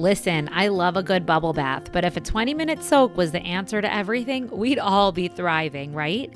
Listen, I love a good bubble bath, but if a 20-minute soak was the answer to everything, we'd all be thriving, right?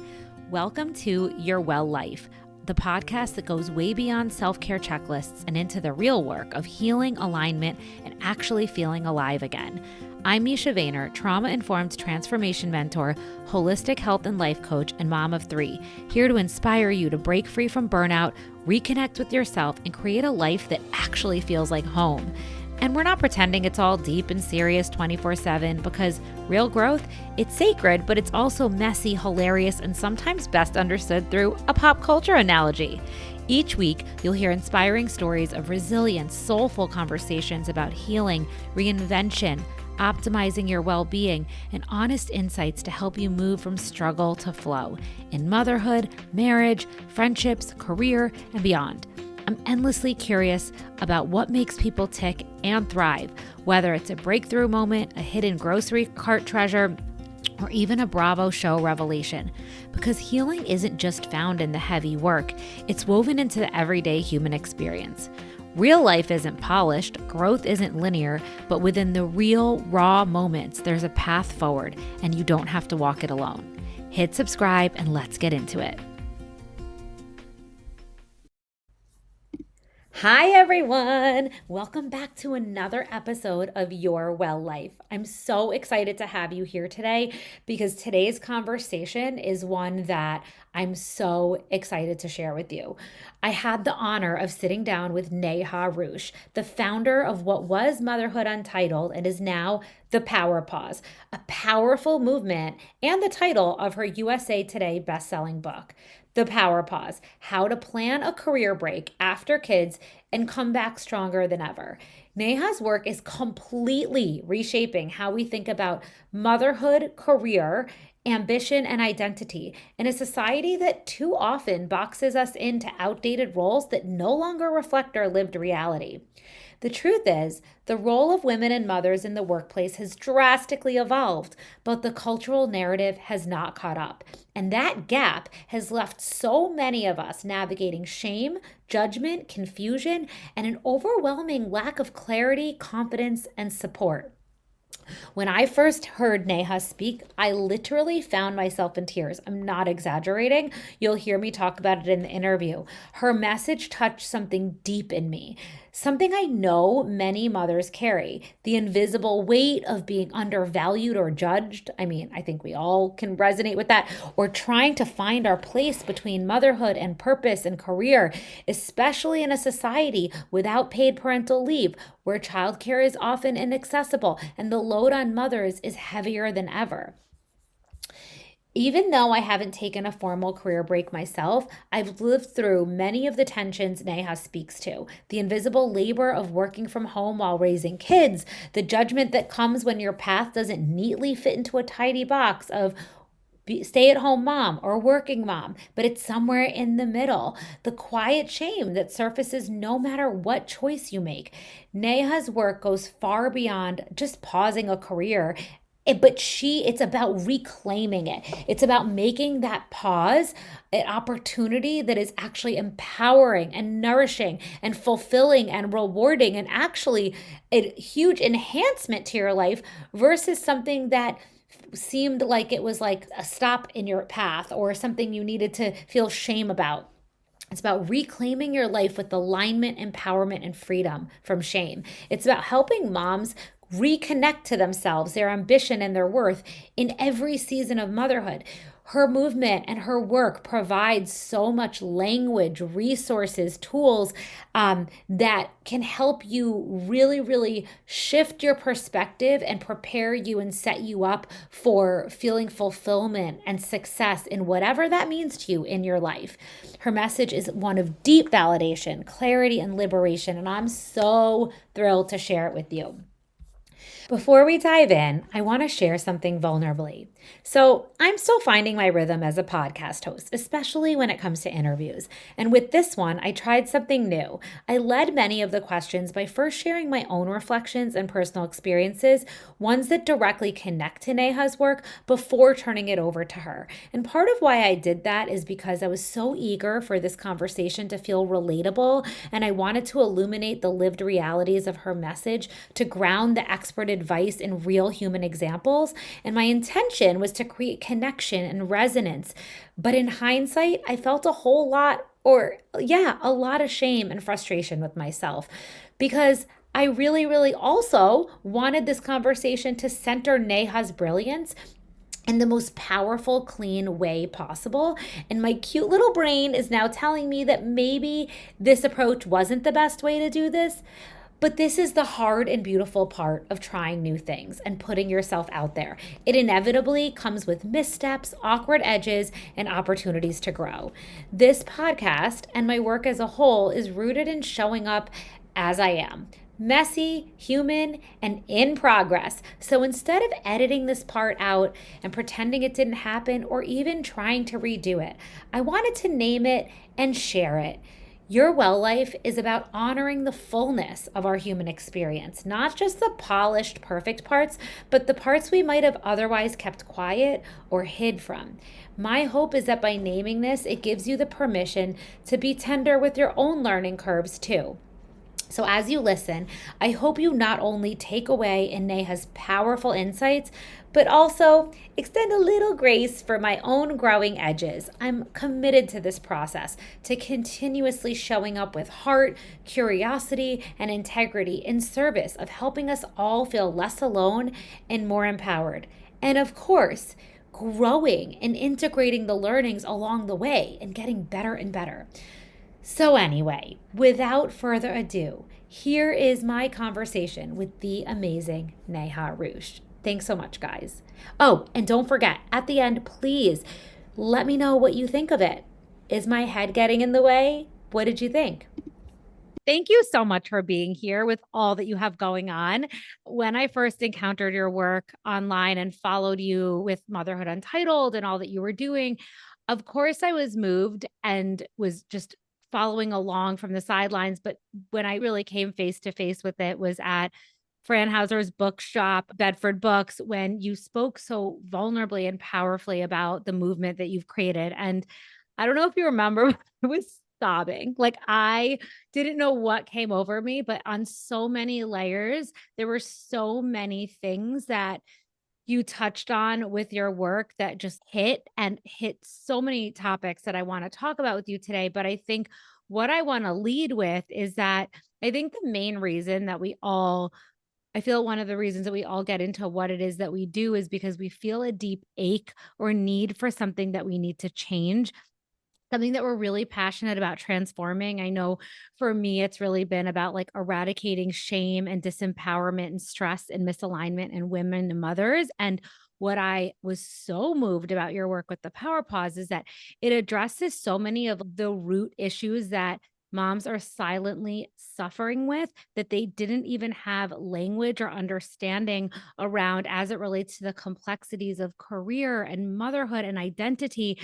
Welcome to Your Well Life, the podcast that goes way beyond self-care checklists and into the real work of healing, alignment, and actually feeling alive again. I'm Misha Vayner, trauma-informed transformation mentor, holistic health and life coach, and mom of 3, here to inspire you to break free from burnout, reconnect with yourself, and create a life that actually feels like home. And we're not pretending it's all deep and serious 24/7 because real growth, it's sacred, but it's also messy, hilarious, and sometimes best understood through a pop culture analogy. Each week, you'll hear inspiring stories of resilience, soulful conversations about healing, reinvention, optimizing your well-being, and honest insights to help you move from struggle to flow in motherhood, marriage, friendships, career, and beyond. I'm endlessly curious about what makes people tick and thrive, whether it's a breakthrough moment, a hidden grocery cart treasure, or even a Bravo show revelation. Because healing isn't just found in the heavy work, it's woven into the everyday human experience. Real life isn't polished, growth isn't linear, but within the real, raw moments, there's a path forward, and you don't have to walk it alone. Hit subscribe and let's get into it. Hi, everyone. Welcome back to another episode of Your Well Life. I'm so excited to have you here today because today's conversation is one that I'm so excited to share with you. I had the honor of sitting down with Neha Ruch, the founder of what was Motherhood Untitled and is now The Power Pause, a powerful movement and the title of her USA Today bestselling book. The Power Pause, how to plan a career break after kids and come back stronger than ever. Neha's work is completely reshaping how we think about motherhood, career, ambition, and identity in a society that too often boxes us into outdated roles that no longer reflect our lived reality. The truth is, the role of women and mothers in the workplace has drastically evolved, but the cultural narrative has not caught up. And that gap has left so many of us navigating shame, judgment, confusion, and an overwhelming lack of clarity, confidence, and support. When I first heard Neha speak, I literally found myself in tears. I'm not exaggerating. You'll hear me talk about it in the interview. Her message touched something deep in me, something I know many mothers carry, the invisible weight of being undervalued or judged. I mean, I think we all can resonate with that, or trying to find our place between motherhood and purpose and career, especially in a society without paid parental leave, where childcare is often inaccessible and the load on mothers is heavier than ever. Even though I haven't taken a formal career break myself, I've lived through many of the tensions Neha speaks to. The invisible labor of working from home while raising kids, the judgment that comes when your path doesn't neatly fit into a tidy box of stay-at-home mom or working mom, but it's somewhere in the middle. The quiet shame that surfaces no matter what choice you make. Neha's work goes far beyond just pausing a career. It's about reclaiming it. It's about making that pause an opportunity that is actually empowering and nourishing and fulfilling and rewarding and actually a huge enhancement to your life versus something that seemed like it was like a stop in your path or something you needed to feel shame about. It's about reclaiming your life with alignment, empowerment, and freedom from shame. It's about helping moms reconnect to themselves, their ambition, and their worth in every season of motherhood. Her movement and her work provides so much language, resources, tools that can help you really, really shift your perspective and prepare you and set you up for feeling fulfillment and success in whatever that means to you in your life. Her message is one of deep validation, clarity, and liberation, and I'm so thrilled to share it with you. Before we dive in, I want to share something vulnerably. So, I'm still finding my rhythm as a podcast host, especially when it comes to interviews. And with this one, I tried something new. I led many of the questions by first sharing my own reflections and personal experiences, ones that directly connect to Neha's work, before turning it over to her. And part of why I did that is because I was so eager for this conversation to feel relatable, and I wanted to illuminate the lived realities of her message to ground the expert advice in real human examples. And my intention was to create connection and resonance. But in hindsight, I felt a whole lot, or yeah, a lot of shame and frustration with myself because I really, really also wanted this conversation to center Neha's brilliance in the most powerful, clean way possible. And my cute little brain is now telling me that maybe this approach wasn't the best way to do this. But this is the hard and beautiful part of trying new things and putting yourself out there. It inevitably comes with missteps, awkward edges, and opportunities to grow. This podcast and my work as a whole is rooted in showing up as I am, messy, human, and in progress. So instead of editing this part out and pretending it didn't happen or even trying to redo it, I wanted to name it and share it. Your well life is about honoring the fullness of our human experience, not just the polished, perfect parts, but the parts we might have otherwise kept quiet or hid from. My hope is that by naming this, it gives you the permission to be tender with your own learning curves too. So, as you listen, I hope you not only take away in Neha's powerful insights, but also extend a little grace for my own growing edges. I'm committed to this process, to continuously showing up with heart, curiosity, and integrity in service of helping us all feel less alone and more empowered. And of course, growing and integrating the learnings along the way and getting better and better. So, anyway, without further ado, here is my conversation with the amazing Neha Ruch. Thanks so much, guys. Oh, and don't forget, at the end, please let me know what you think of it. Is my head getting in the way? What did you think? Thank you so much for being here with all that you have going on. When I first encountered your work online and followed you with Motherhood Untitled and all that you were doing, of course, I was moved and was just following along from the sidelines. But when I really came face to face with it was at Fran Hauser's bookshop, Bedford Books, when you spoke so vulnerably and powerfully about the movement that you've created. And I don't know if you remember, I was sobbing. Like I didn't know what came over me, but on so many layers, there were so many things that you touched on with your work that just hit and hit so many topics that I want to talk about with you today. But I think what I want to lead with is that I think the main reason that I feel one of the reasons that we all get into what it is that we do is because we feel a deep ache or need for something that we need to change, something that we're really passionate about transforming. I know for me, it's really been about like eradicating shame and disempowerment and stress and misalignment in women and mothers. And what I was so moved about your work with the Power Pause is that it addresses so many of the root issues that moms are silently suffering with that they didn't even have language or understanding around as it relates to the complexities of career and motherhood and identity.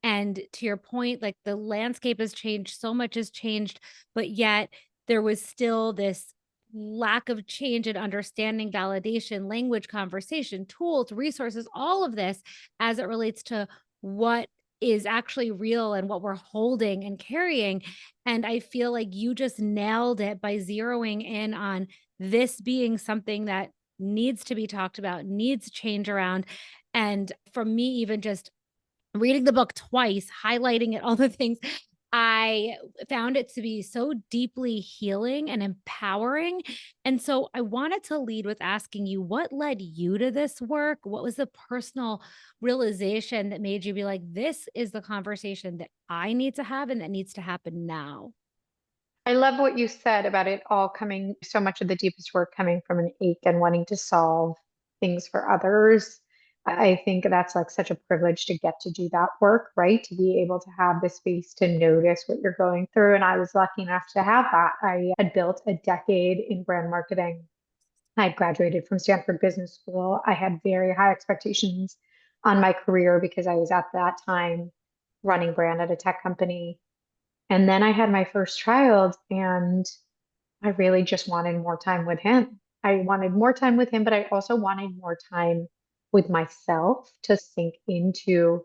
And to your point, like the landscape has changed, so much has changed, but yet there was still this lack of change in understanding, validation, language, conversation, tools, resources, all of this as it relates to what is actually real and what we're holding and carrying. And I feel like you just nailed it by zeroing in on this being something that needs to be talked about, needs change around. And for me, even just reading the book twice, highlighting it, all the things, I found it to be so deeply healing and empowering. And so I wanted to lead with asking you what led you to this work? What was the personal realization that made you be like, this is the conversation that I need to have and that needs to happen now? I love what you said about it all coming, so much of the deepest work coming from an ache and wanting to solve things for others. I think that's like such a privilege to get to do that work, right? To be able to have the space to notice what you're going through. And I was lucky enough to have that. I had built a decade in brand marketing I had graduated from Stanford Business School. I had very high expectations on my career because I was at that time running brand at a tech company. And then I had my first child, and I really just wanted more time with him. I wanted more time with him, but I also wanted more time with myself to sink into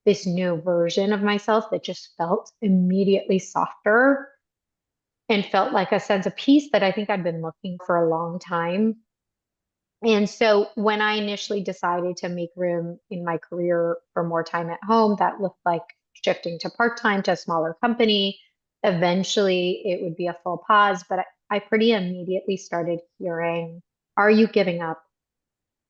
this new version of myself that just felt immediately softer and felt like a sense of peace that I think I'd been looking for a long time. And so when I initially decided to make room in my career for more time at home, that looked like shifting to part-time to a smaller company. Eventually, it would be a full pause, but I pretty immediately started hearing, are you giving up?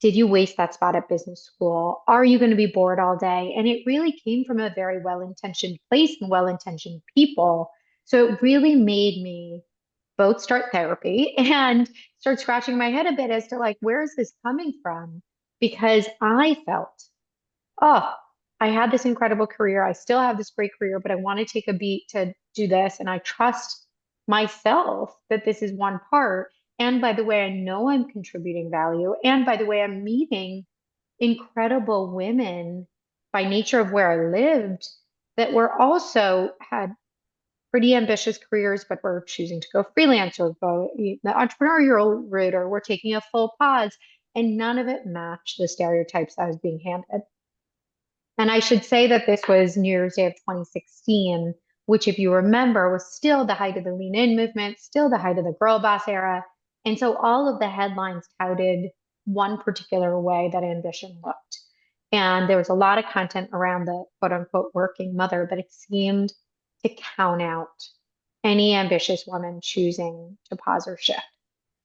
Did you waste that spot at business school? Are you going to be bored all day? And it really came from a very well-intentioned place and well-intentioned people. So it really made me both start therapy and start scratching my head a bit as to like, where is this coming from? Because I felt, oh, I had this incredible career. I still have this great career, but I want to take a beat to do this. And I trust myself that this is one part. And by the way, I know I'm contributing value. And by the way, I'm meeting incredible women by nature of where I lived that were also had pretty ambitious careers, but were choosing to go freelance or go the entrepreneurial route, or we're taking a full pause. And none of it matched the stereotypes I was being handed. And I should say that this was New Year's Day of 2016, which, if you remember, was still the height of the lean in movement, still the height of the girl boss era. And so all of the headlines touted one particular way that ambition looked. And there was a lot of content around the quote unquote working mother, but it seemed to count out any ambitious woman choosing to pause or shift.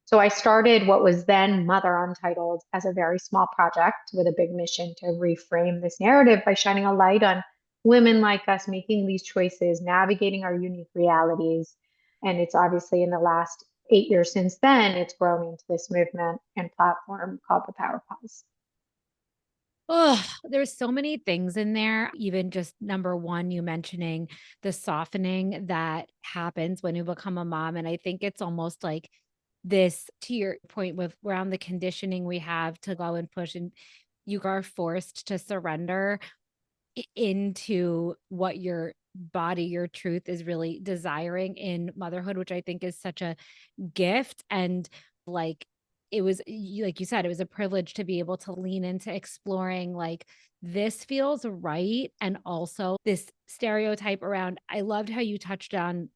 So I started what was then Mother Untitled as a very small project with a big mission to reframe this narrative by shining a light on women like us making these choices, navigating our unique realities. And it's obviously in the last 8 years since then, it's grown into this movement and platform called the Power Pause. Oh, there's so many things in there. Even just number one, you mentioning the softening that happens when you become a mom. And I think it's almost like this, to your point, with around the conditioning we have to go and push, and you are forced to surrender into what your body, your truth is really desiring in motherhood, which I think is such a gift. And like, it was like you said, it was a privilege to be able to lean into exploring like this feels right. And also this stereotype around, I loved how you touched on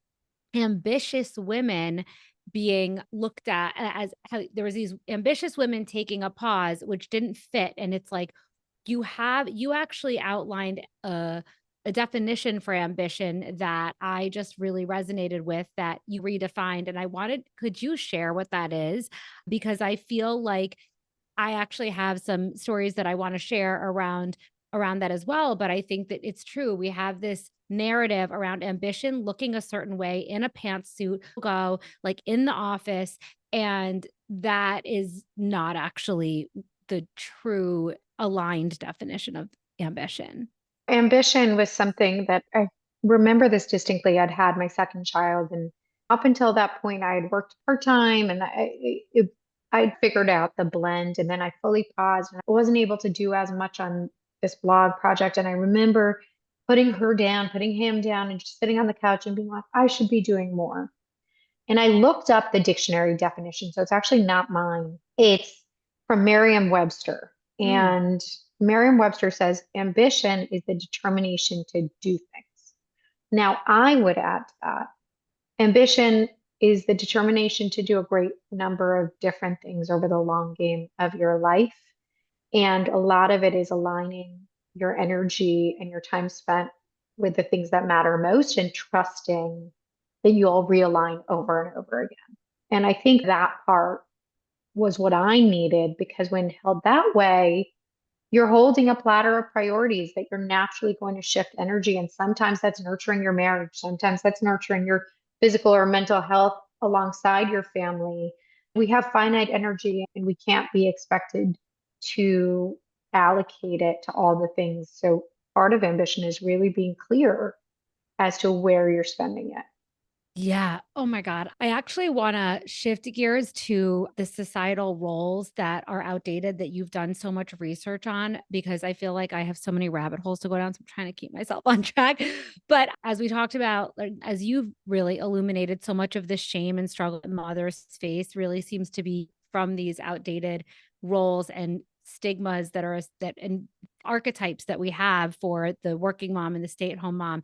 ambitious women being looked at as how there was these ambitious women taking a pause which didn't fit. And it's like you actually outlined a definition for ambition that I just really resonated with, that you redefined. And I wanted, could you share what that is? Because I feel like I actually have some stories that I want to share around that as well. But I think that it's true. We have this narrative around ambition looking a certain way in a pantsuit, go like in the office, and that is not actually the true aligned definition of ambition. Ambition was something that I remember this distinctly. I'd had my second child, and up until that point, I had worked part-time, and I'd figured out the blend. And then I fully paused, and I wasn't able to do as much on this blog project. And I remember putting her down, putting him down, and just sitting on the couch and being like, I should be doing more. And I looked up the dictionary definition. So it's actually not mine. It's from Merriam-Webster. Mm. And Merriam-Webster says ambition is the determination to do things. Now, I would add to that, ambition is the determination to do a great number of different things over the long game of your life. And a lot of it is aligning your energy and your time spent with the things that matter most and trusting that you'll realign over and over again. And I think that part was what I needed, because when held that way, you're holding a platter of priorities that you're naturally going to shift energy. And sometimes that's nurturing your marriage, sometimes that's nurturing your physical or mental health alongside your family. We have finite energy and we can't be expected to allocate it to all the things. So part of ambition is really being clear as to where you're spending it. Yeah. Oh my God. I actually want to shift gears to the societal roles that are outdated that you've done so much research on, because I feel like I have so many rabbit holes to go down. So I'm trying to keep myself on track. But as we talked about, like, as you've really illuminated, so much of the shame and struggle that mothers face really seems to be from these outdated roles and stigmas that are that and archetypes that we have for the working mom and the stay-at-home mom,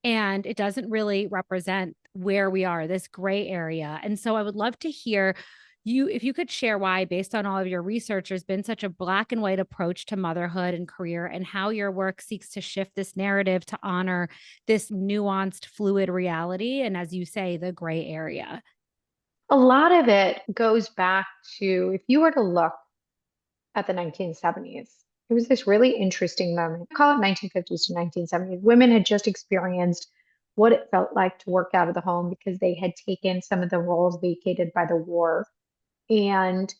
and it doesn't really represent where we are, this gray area. And so I would love to hear you, if you could share why, based on all of your research, there's been such a black and white approach to motherhood and career, and how your work seeks to shift this narrative to honor this nuanced, fluid reality. And as you say, the gray area. A lot of it goes back to, if you were to look at the 1970s, it was this really interesting moment. Call it 1950s to 1970s. Women had just experienced what it felt like to work out of the home because they had taken some of the roles vacated by the war. And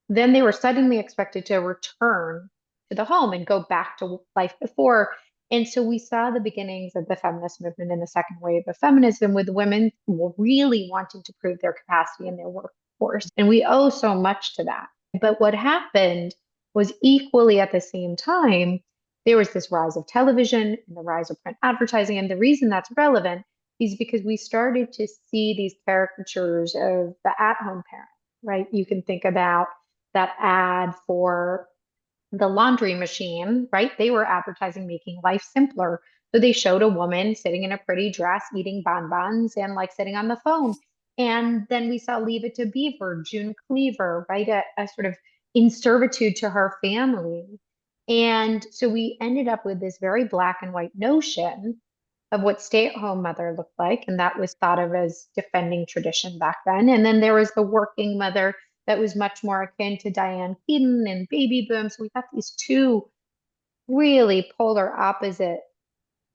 then they were suddenly expected to return to the home and go back to life before. And so we saw the beginnings of the feminist movement in the second wave of feminism, with women really wanting to prove their capacity in their workforce. And we owe so much to that. But what happened was, equally at the same time, there was this rise of television and the rise of print advertising. And the reason that's relevant is because we started to see these caricatures of the at home parent, right? You can think about that ad for the laundry machine, right? They were advertising making life simpler. So they showed a woman sitting in a pretty dress, eating bonbons and like sitting on the phone. And then we saw Leave It to Beaver, June Cleaver, right? A sort of in servitude to her family. And so we ended up with this very black and white notion of what stay-at-home mother looked like, and that was thought of as defending tradition back then. And then there was the working mother that was much more akin to Diane Keaton and baby boom. So we got these two really polar opposite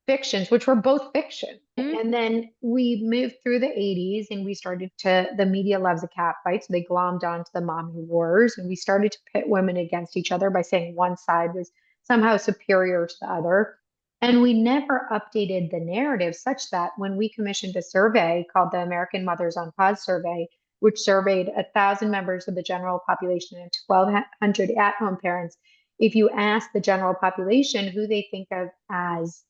fictions, which were both fiction. Mhm. And then we moved through the 80s and we started to, the media loves a cat fight. So they glommed onto the mommy wars, and we started to pit women against each other by saying one side was somehow superior to the other. And we never updated the narrative, such that when we commissioned a survey called the American Mothers on Pause Survey, which surveyed 1,000 members of the general population and 1,200 at home parents, if you ask the general population who they think of as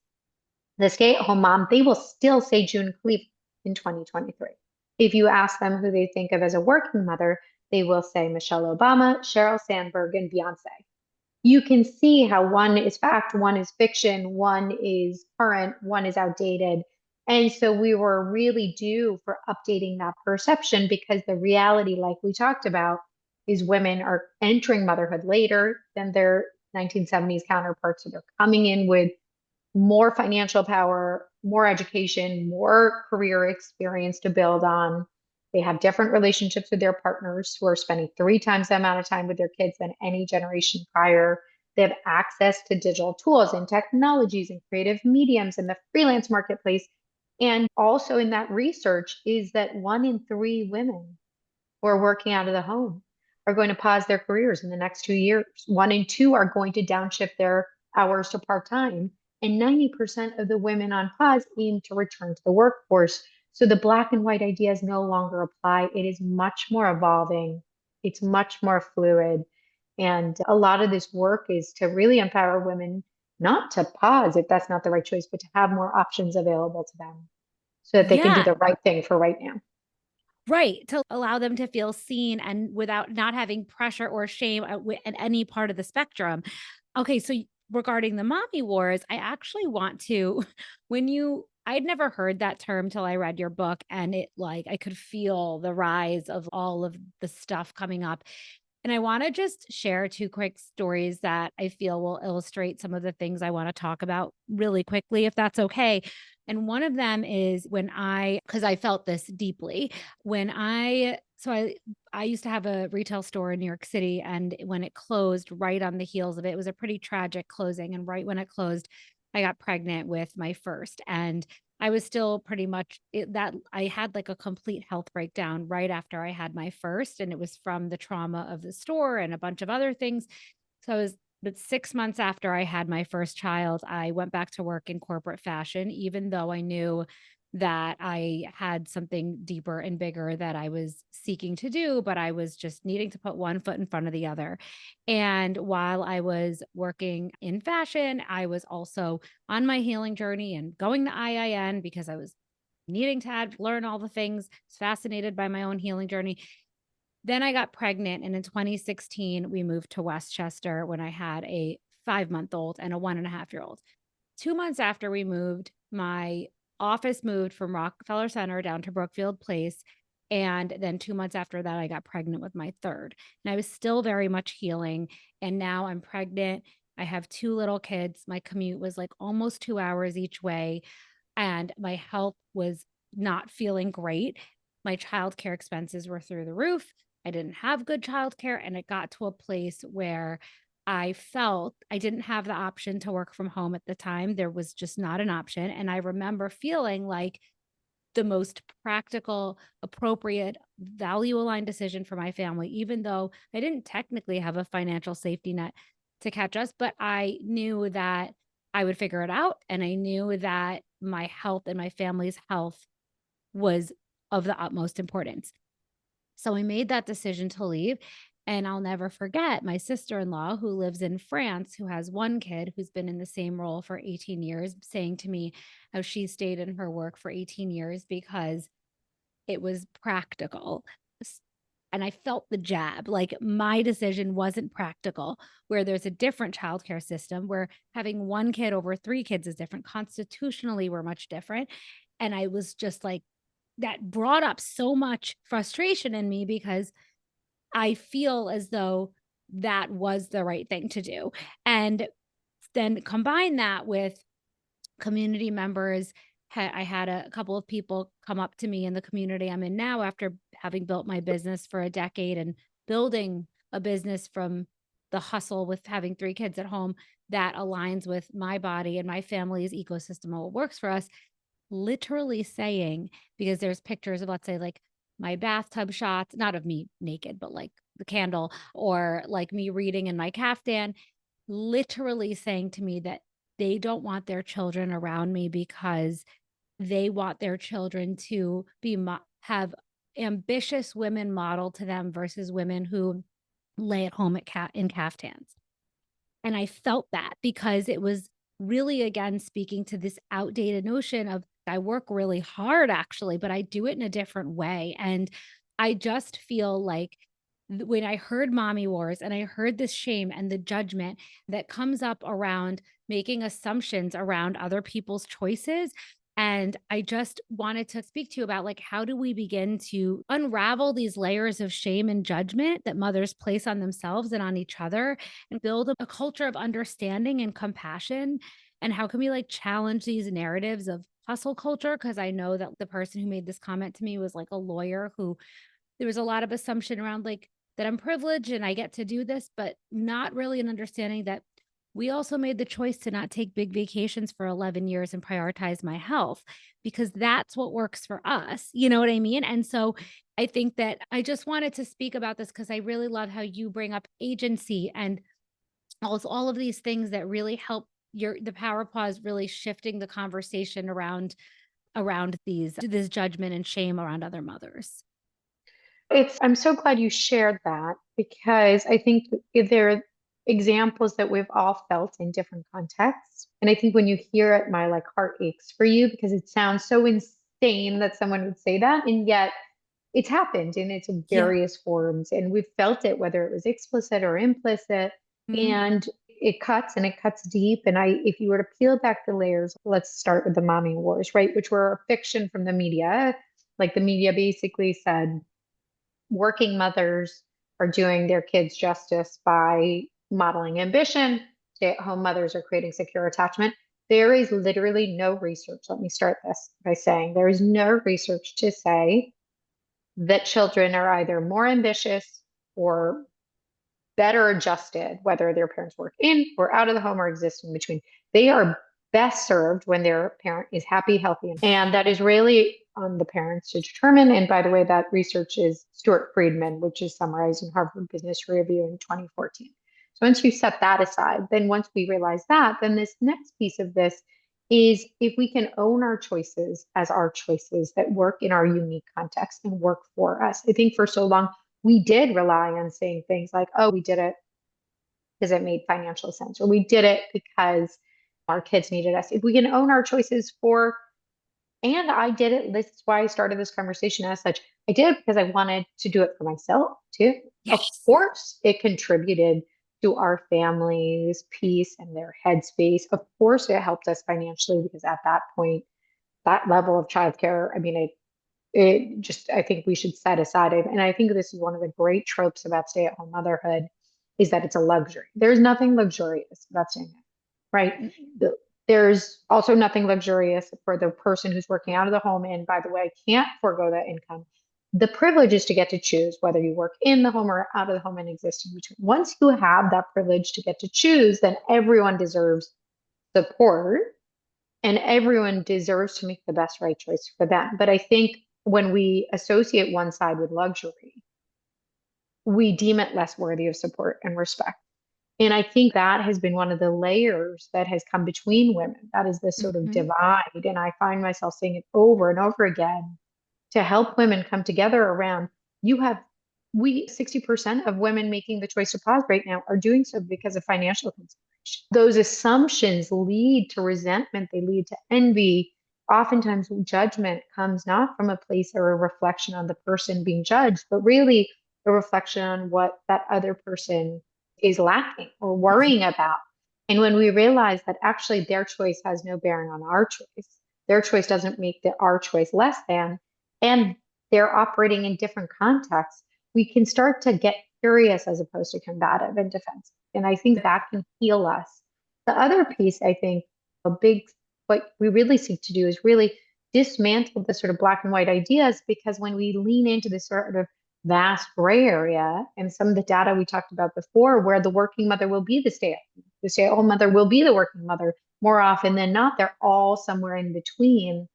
the stay-at-home mom, they will still say June Cleaver in 2023. If you ask them who they think of as a working mother, they will say Michelle Obama, Sheryl Sandberg, and Beyonce. You can see how one is fact, one is fiction, one is current, one is outdated. And so we were really due for updating that perception, because the reality, like we talked about, is women are entering motherhood later than their 1970s counterparts. So they're coming in with more financial power, more education, more career experience to build on. They have different relationships with their partners, who are spending 3 times the amount of time with their kids than any generation prior. They have access to digital tools and technologies and creative mediums and the freelance marketplace. And also in that research is that 1 in 3 women who are working out of the home are going to pause their careers in the next 2 years. 1 in 2 are going to downshift their hours to part time. And 90% of the women on pause aim to return to the workforce. So the black and white ideas no longer apply. It is much more evolving, it's much more fluid. And a lot of this work is to really empower women not to pause if that's not the right choice, but to have more options available to them so that they can do Yeah. the right thing for right now. Right, to allow them to feel seen and without not having pressure or shame at any part of the spectrum. Okay, so regarding the mommy wars, I actually want to when you I'd never heard that term till I read your book, and it like I could feel the rise of all of the stuff coming up. And I want to just share two quick stories that I feel will illustrate some of the things I want to talk about really quickly, if that's okay. And one of them is because I felt this deeply, I used to have a retail store in New York City, and when it closed, right on the heels of it, it was a pretty tragic closing. And right when it closed, I got pregnant with my first. And I was still pretty much that I had like a complete health breakdown right after I had my first, and it was from the trauma of the store and a bunch of other things. So I was but 6 months after I had my first child, I went back to work in corporate fashion, even though I knew that I had something deeper and bigger that I was seeking to do, but I was just needing to put one foot in front of the other. And while I was working in fashion, I was also on my healing journey and going to IIN because I was needing to learn all the things. I was fascinated by my own healing journey. Then I got pregnant, and in 2016, we moved to Westchester when I had a 5-month old and a 1.5-year old. 2 months after we moved, my office moved from Rockefeller Center down to Brookfield Place. And then 2 months after that, I got pregnant with my third. And I was still very much healing. And now I'm pregnant. I have two little kids. My commute was like almost 2 hours each way, and my health was not feeling great. My childcare expenses were through the roof. I didn't have good childcare, and it got to a place where I felt I didn't have the option to work from home at the time. There was just not an option. And I remember feeling like the most practical, appropriate, value aligned decision for my family, even though I didn't technically have a financial safety net to catch us, but I knew that I would figure it out. And I knew that my health and my family's health was of the utmost importance. So I made that decision to leave. And I'll never forget my sister in law, who lives in France, who has one kid who's been in the same role for 18 years, saying to me how she stayed in her work for 18 years because it was practical. And I felt the jab, like my decision wasn't practical, where there's a different childcare system where having one kid over three kids is different. Constitutionally, we're much different. And I was just like, that brought up so much frustration in me because I feel as though that was the right thing to do. And then combine that with community members. I had a couple of people come up to me in the community I'm in now after having built my business for a decade and building a business from the hustle with having three kids at home that aligns with my body and my family's ecosystem of what works for us, literally saying, because there's pictures of, let's say, like my bathtub shots, not of me naked, but like the candle, or like me reading in my caftan, literally saying to me that they don't want their children around me because they want their children to have ambitious women model to them versus women who lay at home in caftans. And I felt that because it was really, again, speaking to this outdated notion of I work really hard, actually, but I do it in a different way. And I just feel like when I heard mommy wars and I heard this shame and the judgment that comes up around making assumptions around other people's choices. And I just wanted to speak to you about, like, how do we begin to unravel these layers of shame and judgment that mothers place on themselves and on each other, and build a culture of understanding and compassion? And how can we like challenge these narratives of hustle culture? Because I know that the person who made this comment to me was like a lawyer who, there was a lot of assumption around like that I'm privileged and I get to do this, but not really an understanding that we also made the choice to not take big vacations for 11 years and prioritize my health because that's what works for us. You know what I mean? And so I think that I just wanted to speak about this because I really love how you bring up agency and also all of these things that really help the power pause really shifting the conversation around this judgment and shame around other mothers. I'm so glad you shared that because I think there are examples that we've all felt in different contexts. And I think when you hear it, my like heart aches for you because it sounds so insane that someone would say that. And yet it's happened in its Yeah. various forms. And we've felt it, whether it was explicit or implicit. Mhm. And it cuts and it cuts deep. And if you were to peel back the layers, let's start with the mommy wars, right? Which were a fiction from the media. Like the media basically said, working mothers are doing their kids justice by modeling ambition. Stay-at-home mothers are creating secure attachment. There is literally no research. Let me start this by saying there is no research to say that children are either more ambitious or better adjusted, whether their parents work in or out of the home or exist in between. They are best served when their parent is happy, healthy, and that is really on the parents to determine. And by the way, that research is Stuart Friedman, which is summarized in Harvard Business Review in 2014. So once you set that aside, then once we realize that, then this next piece of this is if we can own our choices as our choices that work in our unique context and work for us. I think for so long, we did rely on saying things like, oh, we did it because it made financial sense, or we did it because our kids needed us. If we can own our choices and I did it, this is why I started this conversation as such. I did it because I wanted to do it for myself too. Of Yes. course, it contributed to our family's peace and their headspace. Of course, it helped us financially because at that point, that level of childcare, I mean, it just, I think we should set aside it. And I think this is one of the great tropes about stay-at-home motherhood is that it's a luxury. There's nothing luxurious about staying at home, right? Mm-mm. There's also nothing luxurious for the person who's working out of the home. And by the way, can't forego that income. The privilege is to get to choose whether you work in the home or out of the home and exist in between. Once you have that privilege to get to choose, then everyone deserves support and everyone deserves to make the best right choice for them. But I think when we associate one side with luxury, we deem it less worthy of support and respect. And I think that has been one of the layers that has come between women. That is this sort of Mm-hmm. divide. And I find myself saying it over and over again to help women come together around you have we 60% of women making the choice to pause right now are doing so because of financial consideration. Those assumptions lead to resentment, they lead to envy. Oftentimes judgment comes not from a place or a reflection on the person being judged, but really a reflection on what that other person is lacking or worrying about. And when we realize that actually their choice has no bearing on our choice, their choice doesn't make our choice less than, and they're operating in different contexts, we can start to get curious as opposed to combative and defensive. And I think that can heal us. The other piece, I think, a big, what we really seek to do is really dismantle the sort of black and white ideas, because when we lean into this sort of vast gray area and some of the data we talked about before, where the working mother will be the stay-at-home mother will be the working mother more often than not, they're all somewhere in between.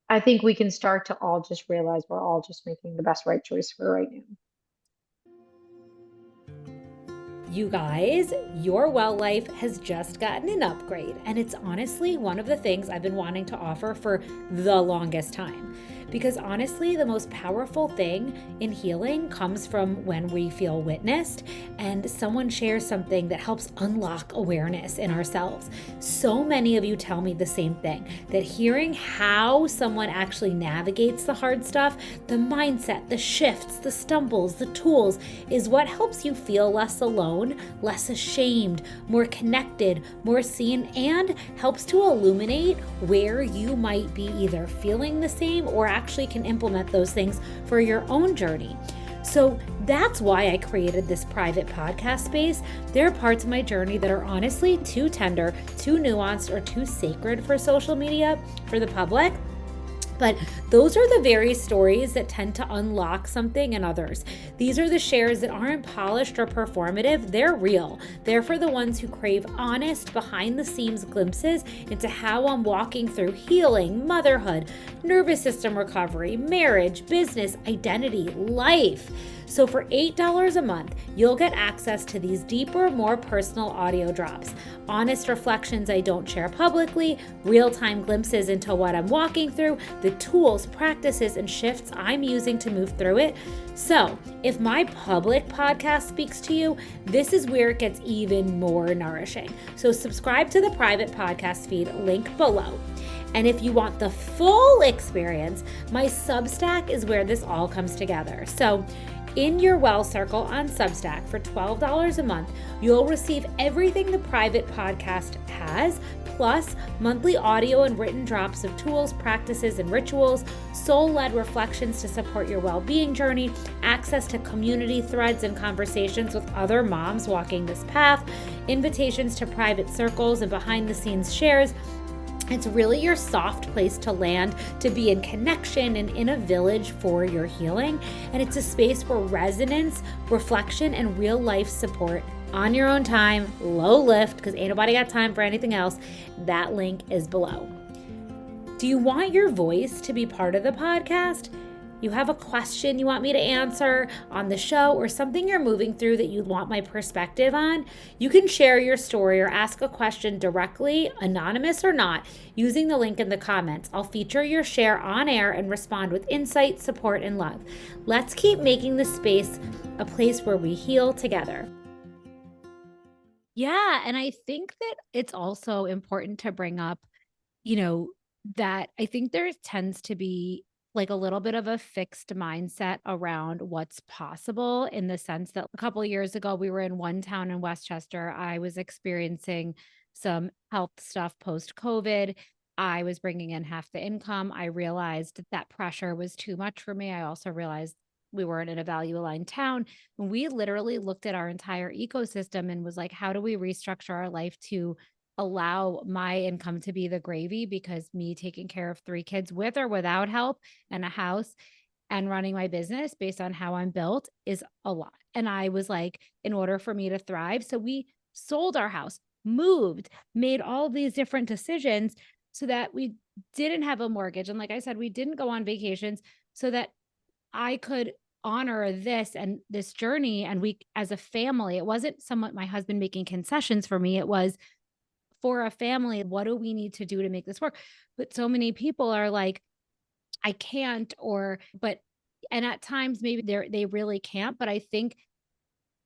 I think we can start to all just realize we're all just making the best right choice for right now. You guys, your well life has just gotten an upgrade, and it's honestly one of the things I've been wanting to offer for the longest time. Because honestly, the most powerful thing in healing comes from when we feel witnessed and someone shares something that helps unlock awareness in ourselves. So many of you tell me the same thing, that hearing how someone actually navigates the hard stuff, the mindset, the shifts, the stumbles, the tools, is what helps you feel less alone, less ashamed, more connected, more seen, and helps to illuminate where you might be either feeling the same or actually can implement those things for your own journey. So that's why I created this private podcast space. There are parts of my journey that are honestly too tender, too nuanced, or too sacred for social media, for the public. But those are the very stories that tend to unlock something in others. These are the shares that aren't polished or performative. They're real. They're for the ones who crave honest, behind the scenes glimpses into how I'm walking through healing, motherhood, nervous system recovery, marriage, business, identity, life. So for $8 a month, you'll get access to these deeper, more personal audio drops, honest reflections I don't share publicly, real-time glimpses into what I'm walking through, the tools, practices, and shifts I'm using to move through it. So if my public podcast speaks to you, this is where it gets even more nourishing. So subscribe to the private podcast feed, link below. And if you want the full experience, my Substack is where this all comes together. So in your Well Circle on Substack for $12 a month, you'll receive everything the private podcast has, plus monthly audio and written drops of tools, practices, and rituals, soul-led reflections to support your well-being journey, access to community threads and conversations with other moms walking this path, invitations to private circles and behind-the-scenes shares. It's really your soft place to land, to be in connection and in a village for your healing. And it's a space where resonance, reflection, and real life support on your own time, low lift, because ain't nobody got time for anything else. That link is below. Do you want your voice to be part of the podcast? you have a question you want me to answer on the show, or something you're moving through that you want my perspective on, you can share your story or ask a question directly, anonymous or not, using the link in the comments. I'll feature your share on air and respond with insight, support, and love. Let's keep making this space a place where we heal together. Yeah, and I think that it's also important to bring up, you know, that I think there tends to be like a little bit of a fixed mindset around what's possible, in the sense that a couple of years ago we were in one town in Westchester. I was experiencing some health stuff post COVID. I was bringing in half the income. I realized that pressure was too much for me. I also realized we weren't in a value aligned town. We literally looked at our entire ecosystem and was like, how do we restructure our life to allow my income to be the gravy? Because me taking care of 3 kids with or without help and a house and running my business based on how I'm built is a lot. And I was like, in order for me to thrive, so we sold our house, moved, made all these different decisions so that we didn't have a mortgage. And like I said, we didn't go on vacations, so that I could honor this and this journey. And we, as a family, it wasn't somewhat my husband making concessions for me. It was for a family, what do we need to do to make this work? But so many people are like, I can't, or, but, and at times maybe they really can't. But I think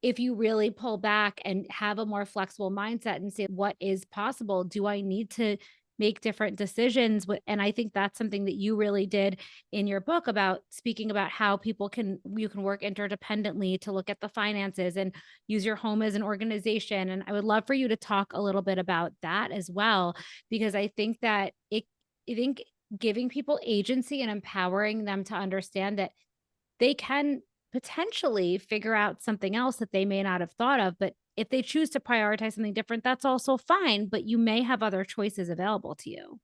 if you really pull back and have a more flexible mindset and say, what is possible? Do I need to make different decisions? And I think that's something that you really did in your book, about speaking about how you can work interdependently to look at the finances and use your home as an organization. And I would love for you to talk a little bit about that as well, because I think that I think giving people agency and empowering them to understand that they can potentially figure out something else that they may not have thought of. But if they choose to prioritize something different, that's also fine. But you may have other choices available to you.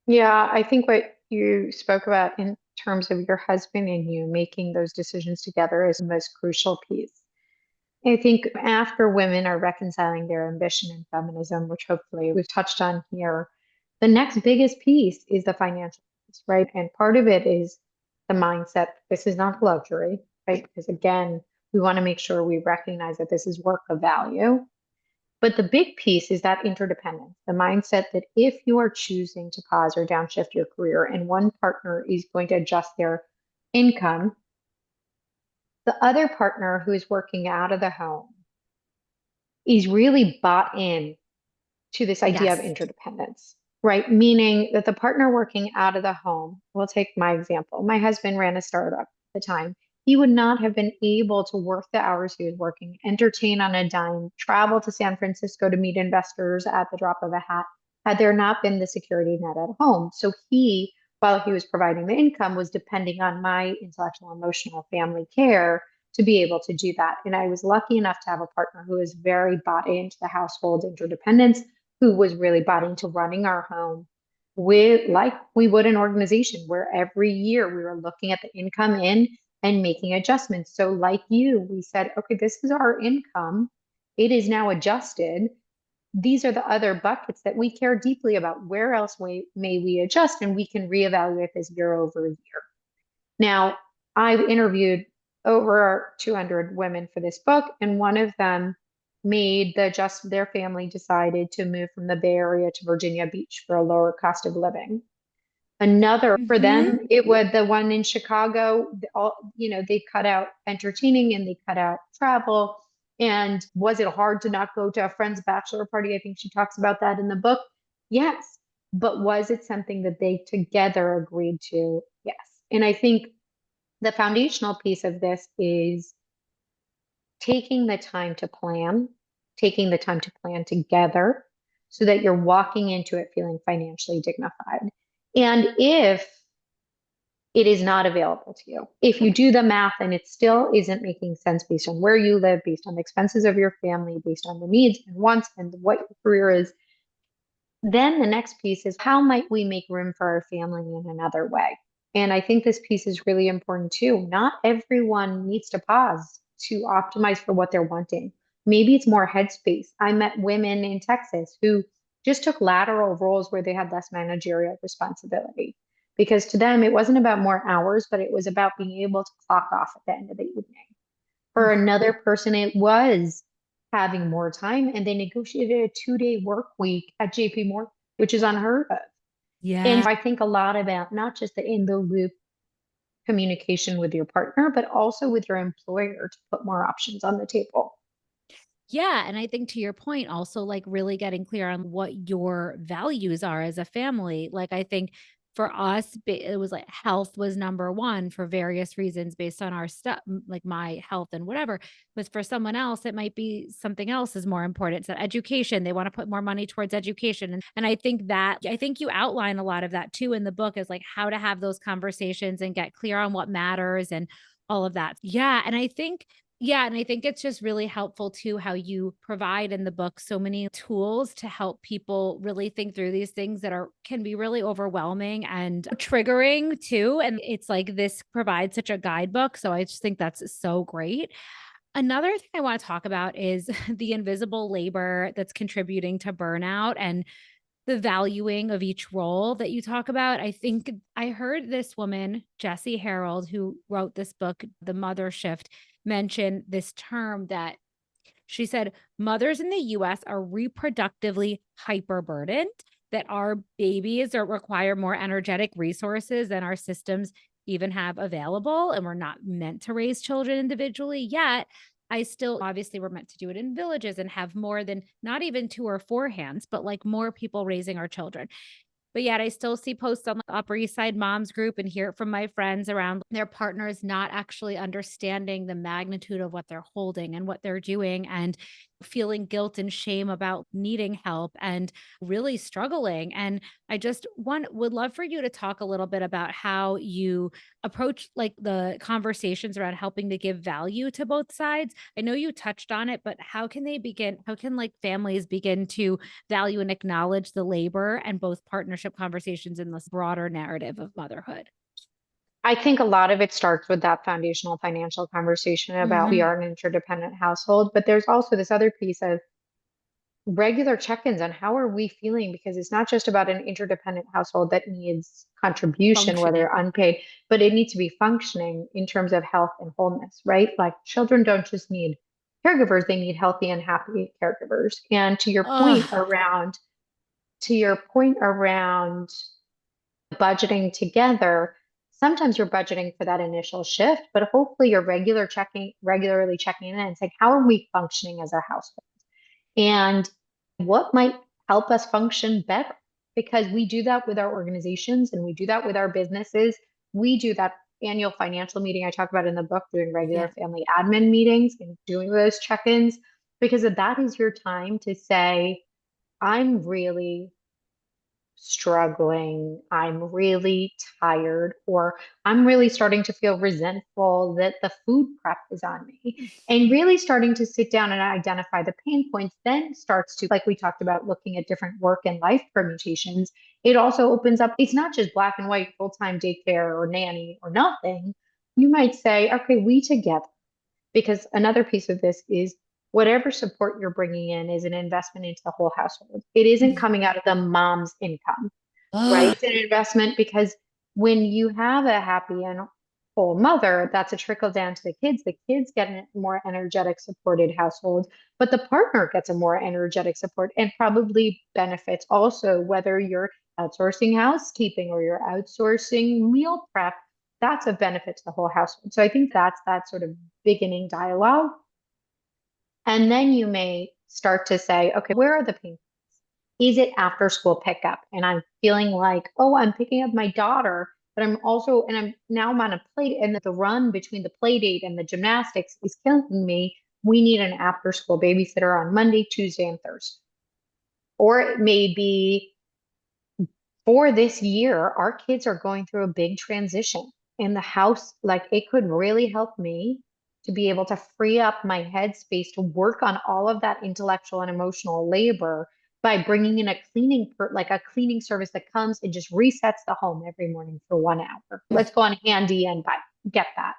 Yeah, I think what you spoke about in terms of your husband and you making those decisions together is the most crucial piece. I think after women are reconciling their ambition and feminism, which hopefully we've touched on here, the next biggest piece is the financial piece, right? And part of it is the mindset. This is not luxury, right? Because again, we want to make sure we recognize that this is work of value. But the big piece is that interdependence, the mindset that if you are choosing to pause or downshift your career and one partner is going to adjust their income, the other partner who is working out of the home is really bought in to this idea of Yes. interdependence, right? Meaning that the partner working out of the home, we'll take my example. My husband ran a startup at the time. He would not have been able to work the hours he was working, entertain on a dime, travel to San Francisco to meet investors at the drop of a hat, had there not been the security net at home. So he, while he was providing the income, was depending on my intellectual, emotional family care to be able to do that. And I was lucky enough to have a partner who was very bought into the household interdependence, who was really bought into running our home with, like we would an organization where every year we were looking at the income in and making adjustments. So like you, we said, okay, this is our income. It is now adjusted. These are the other buckets that we care deeply about. Where else may we adjust? And we can reevaluate this year over year. Now, I've interviewed over 200 women for this book, and one of them made the just their family decided to move from the Bay Area to Virginia Beach for a lower cost of living. Another for Hmm. them, it was the one in Chicago. All they cut out entertaining and they cut out travel. And was it hard to not go to a friend's bachelor party? I think she talks about that in the book. Yes. But was it something that they together agreed to? Yes. And I think the foundational piece of this is taking the time to plan, taking the time to plan together so that you're walking into it feeling financially dignified. And if it is not available to you, if you do the math and it still isn't making sense based on where you live, based on the expenses of your family, based on the needs and wants and what your career is, then the next piece is how might we make room for our family in another way? And I think this piece is really important too. Not everyone needs to pause to optimize for what they're wanting. Maybe it's more headspace. I met women in Texas who just took lateral roles where they had less managerial responsibility because to them, it wasn't about more hours, but it was about being able to clock off at the end of the evening. For another person, it was having more time, and they negotiated a 2-day work week at JP Morgan, which is unheard of. And Yeah. I think a lot about not just the in the loop communication with your partner, but also with your employer to put more options on the table. Yeah. And I think to your point, also like really getting clear on what your values are as a family. Like, I think for us, it was like health was number one for various reasons based on our stuff, like my health and whatever. But for someone else, it might be something else is more important. So, education, they want to put more money towards education. And I think you outline a lot of that too in the book is like how to have those conversations and get clear on what matters and all of that. Yeah. And I think it's just really helpful too how you provide in the book so many tools to help people really think through these things that are can be really overwhelming and triggering too. And it's like this provides such a guidebook. So I just think that's so great. Another thing I want to talk about is the invisible labor that's contributing to burnout and the valuing of each role that you talk about. I think I heard this woman, Jessie Harold, who wrote this book, The Mother Shift, mention this term that she said mothers in the US are reproductively hyperburdened, that our babies are, require more energetic resources than our systems even have available. And we're not meant to raise children individually yet. I still obviously we're meant to do it in villages and have more than not even two or four hands, but like more people raising our children. But yet I still see posts on the Upper East Side Moms group and hear it from my friends around their partners not actually understanding the magnitude of what they're holding and what they're doing and feeling guilt and shame about needing help and really struggling. And I just would love for you to talk a little bit about how you approach like the conversations around helping to give value to both sides. I know you touched on it, but how can like families begin to value and acknowledge the labor and both partnership conversations in this broader narrative of motherhood? I think a lot of it starts with that foundational financial conversation about we Mhm. are an interdependent household, but there's also this other piece of regular check-ins on how are we feeling, because it's not just about an interdependent household that needs contribution, whether Functioning. unpaid, but it needs to be functioning in terms of health and wholeness, right? Like children don't just need caregivers, they need healthy and happy caregivers. And Ugh. to your point around budgeting together, sometimes you're budgeting for that initial shift, but hopefully you're regularly checking in and saying, how are we functioning as a household? And what might help us function better? Because we do that with our organizations and we do that with our businesses. We do that annual financial meeting I talk about in the book, doing regular Yeah. family admin meetings and doing those check-ins, because that is your time to say, I'm really struggling, I'm really tired, or I'm really starting to feel resentful that the food prep is on me. And really starting to sit down and identify the pain points then starts to, like we talked about, looking at different work and life permutations. It also opens up, it's not just black and white, full-time daycare or nanny or nothing. You might say, okay, we together, because another piece of this is whatever support you're bringing in is an investment into the whole household. It isn't Mhm. coming out of the mom's income, right? Ugh. It's an investment because when you have a happy and whole mother, that's a trickle down to the kids. The kids get a more energetic, supported household, but the partner gets a more energetic support and probably benefits also, whether you're outsourcing housekeeping or you're outsourcing meal prep. That's a benefit to the whole household. So I think that's that sort of beginning dialogue. And then you may start to say, okay, where are the pain points? Is it after school pickup? And I'm feeling like, oh, I'm picking up my daughter, but I'm also, and I'm now I'm on a plate, and the run between the play date and the gymnastics is killing me. We need an after school babysitter on Monday, Tuesday, and Thursday. Or it may be for this year, our kids are going through a big transition in the house. Like it could really help me to be able to free up my headspace to work on all of that intellectual and emotional labor by bringing in like a cleaning service that comes and just resets the home every morning for 1 hour. Let's go on handy and buy, get that.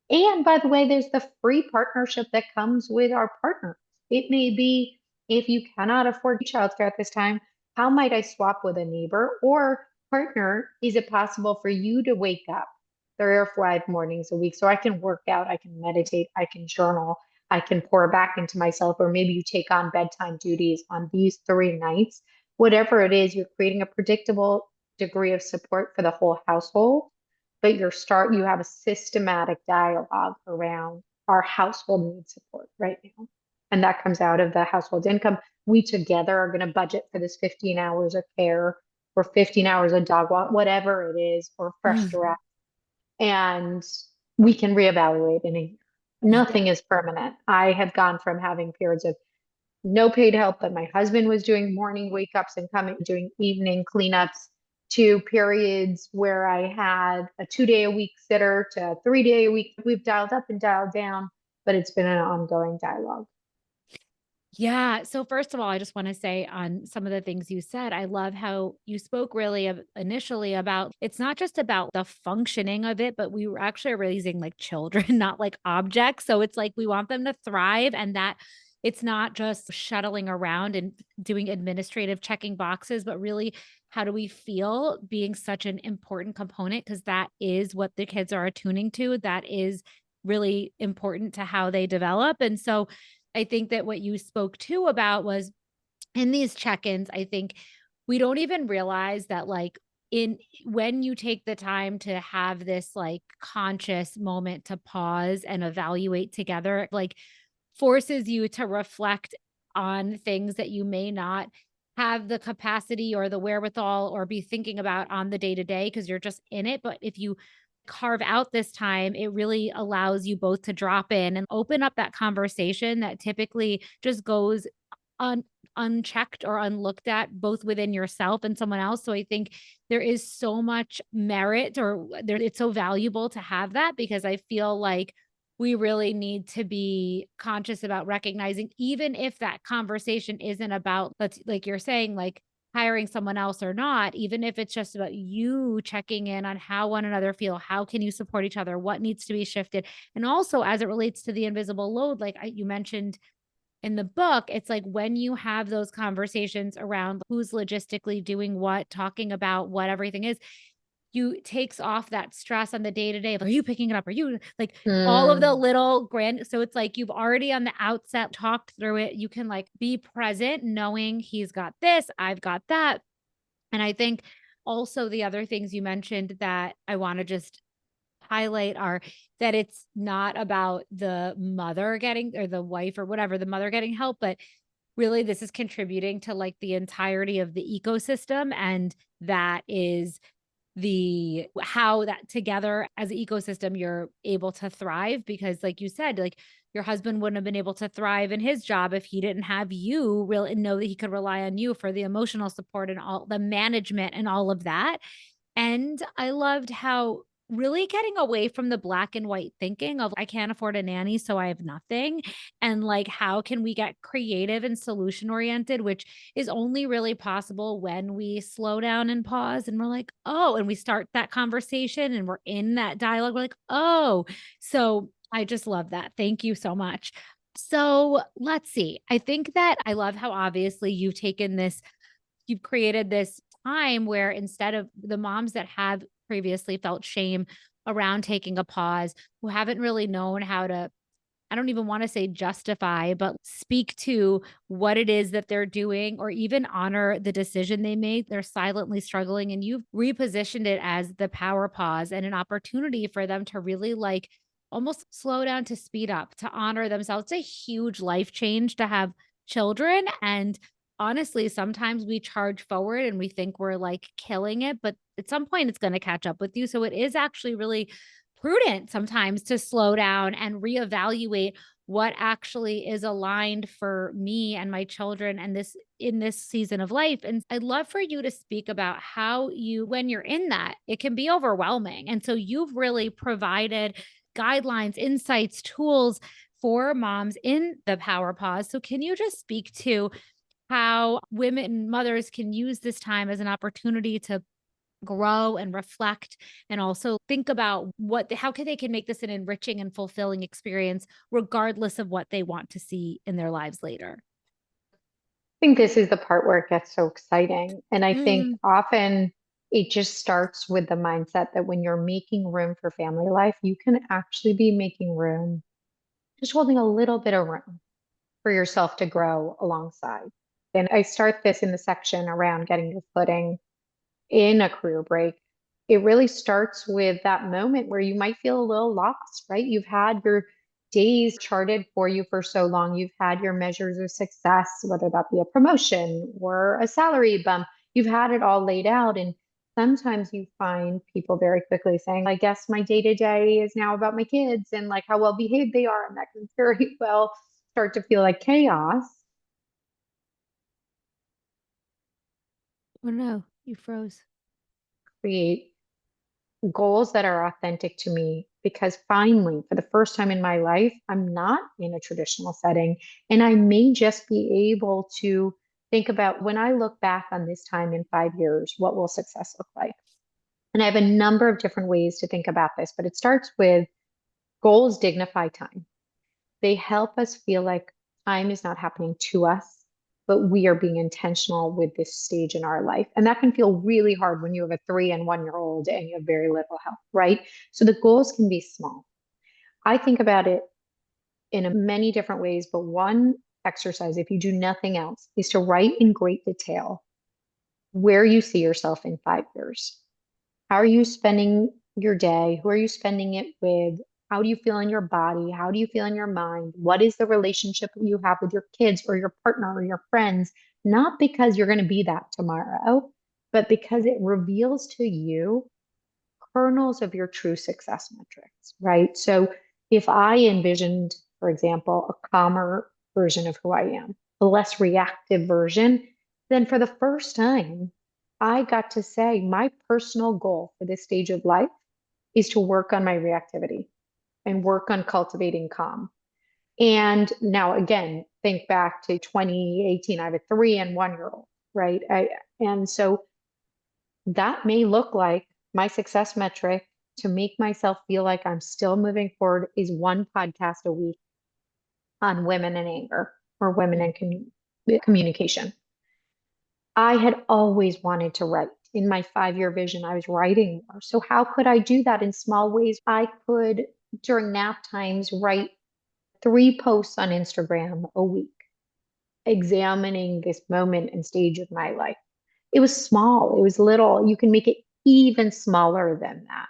And by the way, there's the free partnership that comes with our partners. It may be if you cannot afford childcare at this time, how might I swap with a neighbor? Or partner, is it possible for you to wake up 3 or 5 mornings a week so I can work out, I can meditate, I can journal, I can pour back into myself, or maybe you take on bedtime duties on these 3 nights. Whatever it is, you're creating a predictable degree of support for the whole household, but you have a systematic dialogue around our household needs support right now. And that comes out of the household income. We together are going to budget for this 15 hours of care or 15 hours of dog walk, whatever it is, or fresh Mm. direct. And we can reevaluate in a year. Yeah. Nothing is permanent. I have gone from having periods of no paid help, but my husband was doing morning wake ups and coming doing evening cleanups, to periods where I had a 2 day a week sitter to a 3 day a week. We've dialed up and dialed down, but it's been an ongoing dialogue. Yeah. So first of all, I just want to say on some of the things you said, I love how you spoke really initially about it's not just about the functioning of it, but we were actually raising like children, not like objects. So it's like we want them to thrive and that it's not just shuttling around and doing administrative checking boxes, but really how do we feel being such an important component? Because that is what the kids are attuning to. That is really important to how they develop. And so I think that what you spoke to about was in these check-ins, I think we don't even realize that like in when you take the time to have this like conscious moment to pause and evaluate together, like forces you to reflect on things that you may not have the capacity or the wherewithal or be thinking about on the day to day because you're just in it. But if you carve out this time, it really allows you both to drop in and open up that conversation that typically just goes un unchecked or unlooked at both within yourself and someone else. So I think there is so much merit or there it's so valuable to have that because I feel like we really need to be conscious about recognizing even if that conversation isn't about let's like you're saying like hiring someone else or not, even if it's just about you checking in on how one another feel, how can you support each other, what needs to be shifted. And also as it relates to the invisible load, like you mentioned in the book, it's like when you have those conversations around who's logistically doing what, talking about what everything is, you takes off that stress on the day to day of, are you picking it up? Are you like all of the Mm. little grand? So it's like you've already on the outset talked through it. You can like be present knowing he's got this, I've got that. And I think also the other things you mentioned that I want to just highlight are that it's not about the mother getting or the wife or whatever, the mother getting help, but really this is contributing to like the entirety of the ecosystem. And that is the how that together as an ecosystem you're able to thrive because like you said like your husband wouldn't have been able to thrive in his job if he didn't have you really know that he could rely on you for the emotional support and all the management and all of that. And I loved how really getting away from the black and white thinking of I can't afford a nanny, so I have nothing. And like, how can we get creative and solution oriented, which is only really possible when we slow down and pause and we're like, oh, and we start that conversation and we're in that dialogue. We're like, oh, so I just love that. Thank you so much. So let's see. I think that I love how obviously you've created this time where instead of the moms that have previously felt shame around taking a pause, who haven't really known how to, I don't even want to say justify, but speak to what it is that they're doing or even honor the decision they made. They're silently struggling, and you've repositioned it as the power pause and an opportunity for them to really like almost slow down to speed up, to honor themselves. It's a huge life change to have children. And honestly, sometimes we charge forward and we think we're like killing it, but at some point it's going to catch up with you. So it is actually really prudent sometimes to slow down and reevaluate what actually is aligned for me and my children and this in this season of life. And I'd love for you to speak about how you when you're in that, it can be overwhelming. And so you've really provided guidelines, insights, tools for moms in the power pause. So can you just speak to how women mothers can use this time as an opportunity to grow and reflect and also think about what how can they can make this an enriching and fulfilling experience regardless of what they want to see in their lives later. I think this is the part where it gets so exciting. And I think Mm, often It just starts with the mindset that when you're making room for family life, you can actually be making room, just holding a little bit of room for yourself to grow alongside. And I start this in the section around getting your footing in a career break. It really starts with that moment where you might feel a little lost, right? You've had your days charted for you for so long. You've had your measures of success, whether that be a promotion or a salary bump. You've had it all laid out. And sometimes you find people very quickly saying, I guess my day to day is now about my kids and like how well behaved they are. And that can very well start to feel like chaos, Oh no, you froze. create goals that are authentic to me because finally, for the first time in my life, I'm not in a traditional setting. And I may just be able to think about when I look back on this time in 5 years, what will success look like? And I have a number of different ways to think about this, but it starts with goals dignify time. They help us feel like time is not happening to us, but we are being intentional with this stage in our life. And that can feel really hard when you have a 3 and 1 year old and you have very little help, right? So the goals can be small. I think about it in many different ways, but one exercise, if you do nothing else, is to write in great detail where you see yourself in 5 years. How are you spending your day? Who are you spending it with? How do you feel in your body? How do you feel in your mind? What is the relationship you have with your kids or your partner or your friends? Not because you're going to be that tomorrow, but because it reveals to you kernels of your true success metrics, right? So if I envisioned, for example, a calmer version of who I am, a less reactive version, then for the first time, I got to say my personal goal for this stage of life is to work on my reactivity and work on cultivating calm. And now again, think back to 2018. I have a 3 and 1 year old, right? And so that may look like my success metric to make myself feel like I'm still moving forward is one podcast a week on women and anger or women and communication. I had always wanted to write. In my 5 year vision, I was writing more. So, how could I do that in small ways? I could, during nap times, write 3 posts on Instagram a week, examining this moment and stage of my life. It was small, it was little. You can make it even smaller than that.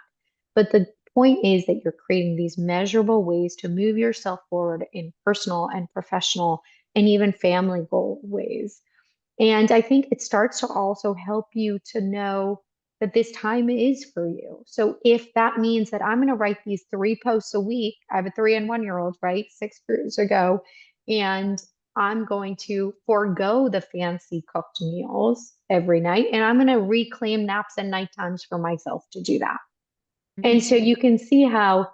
But the point is that you're creating these measurable ways to move yourself forward in personal and professional and even family goal ways. And I think it starts to also help you to know that this time is for you. So if that means that I'm going to write these 3 posts a week, I have a 3 and 1 year old, right? 6 years ago, and I'm going to forego the fancy cooked meals every night, and I'm going to reclaim naps and night times for myself to do that. And so you can see how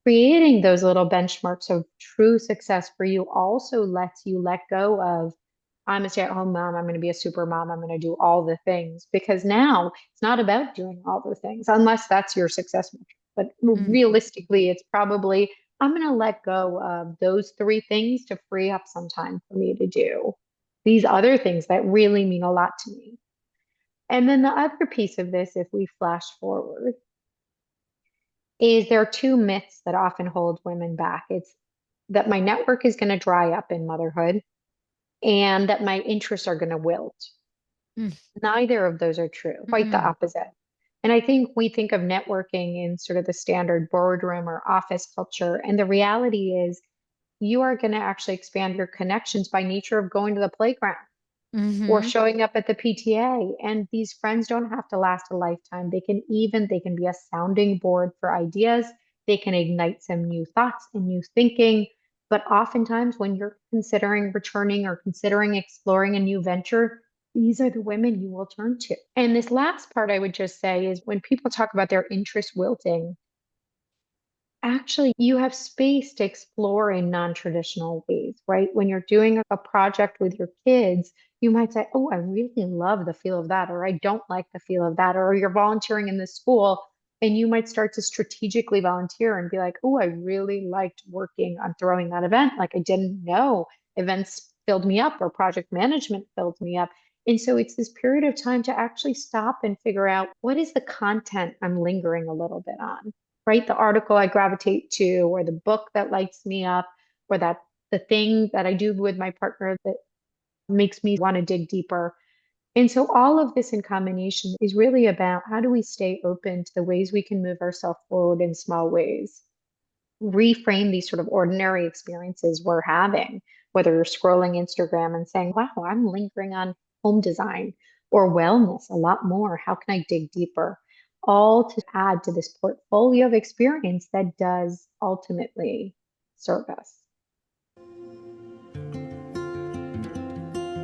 creating those little benchmarks of true success for you also lets you let go of, I'm a stay-at-home mom, I'm going to be a super mom, I'm going to do all the things. Because now it's not about doing all the things, unless that's your success metric. But realistically, it's probably, I'm going to let go of those 3 things to free up some time for me to do these other things that really mean a lot to me. And then the other piece of this, if we flash forward, is there are 2 myths that often hold women back. It's that my network is going to dry up in motherhood and that my interests are going to wilt. Neither of those are true, quite the opposite. And I think we think of networking in sort of the standard boardroom or office culture. And the reality is, you are going to actually expand your connections by nature of going to the playground or Mm-hmm. showing up at the PTA. And these friends don't have to last a lifetime. They can be a sounding board for ideas. They can ignite some new thoughts and new thinking. But oftentimes when you're considering returning or considering exploring a new venture, these are the women you will turn to. And this last part I would just say is when people talk about their interest wilting, actually, you have space to explore in non-traditional ways, right? When you're doing a project with your kids, you might say, oh, I really love the feel of that, or I don't like the feel of that, or you're volunteering in the school, and you might start to strategically volunteer and be like, oh, I really liked working on throwing that event. Like I didn't know events filled me up or project management filled me up. And so it's this period of time to actually stop and figure out what is the content I'm lingering a little bit on, right? The article I gravitate to, or the book that lights me up, or that the thing that I do with my partner that makes me want to dig deeper. And so all of this in combination is really about how do we stay open to the ways we can move ourselves forward in small ways, reframe these sort of ordinary experiences we're having, whether you're scrolling Instagram and saying, wow, I'm lingering on home design or wellness a lot more. How can I dig deeper? All to add to this portfolio of experience that does ultimately serve us.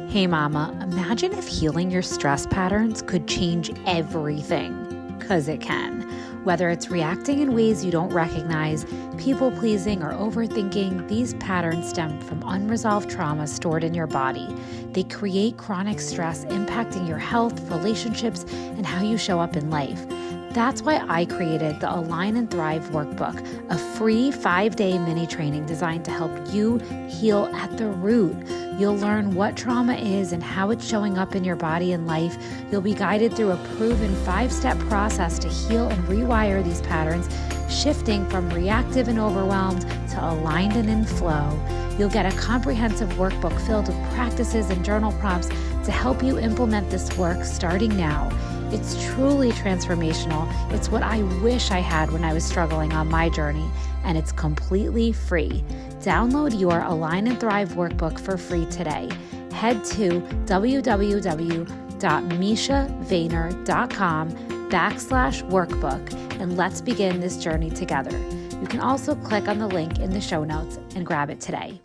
Hey, Mama, imagine if healing your stress patterns could change everything, because it can. Whether it's reacting in ways you don't recognize, people pleasing, or overthinking, these patterns stem from unresolved trauma stored in your body. They create chronic stress, impacting your health, relationships, and how you show up in life. That's why I created the Align and Thrive Workbook, a free 5-day mini training designed to help you heal at the root. You'll learn what trauma is and how it's showing up in your body and life. You'll be guided through a proven 5-step process to heal and rewire these patterns, shifting from reactive and overwhelmed to aligned and in flow. You'll get a comprehensive workbook filled with practices and journal prompts to help you implement this work starting now. It's truly transformational. It's what I wish I had when I was struggling on my journey, and it's completely free. Download your Align and Thrive workbook for free today. Head to www.mishavainer.com/workbook and let's begin this journey together. You can also click on the link in the show notes and grab it today.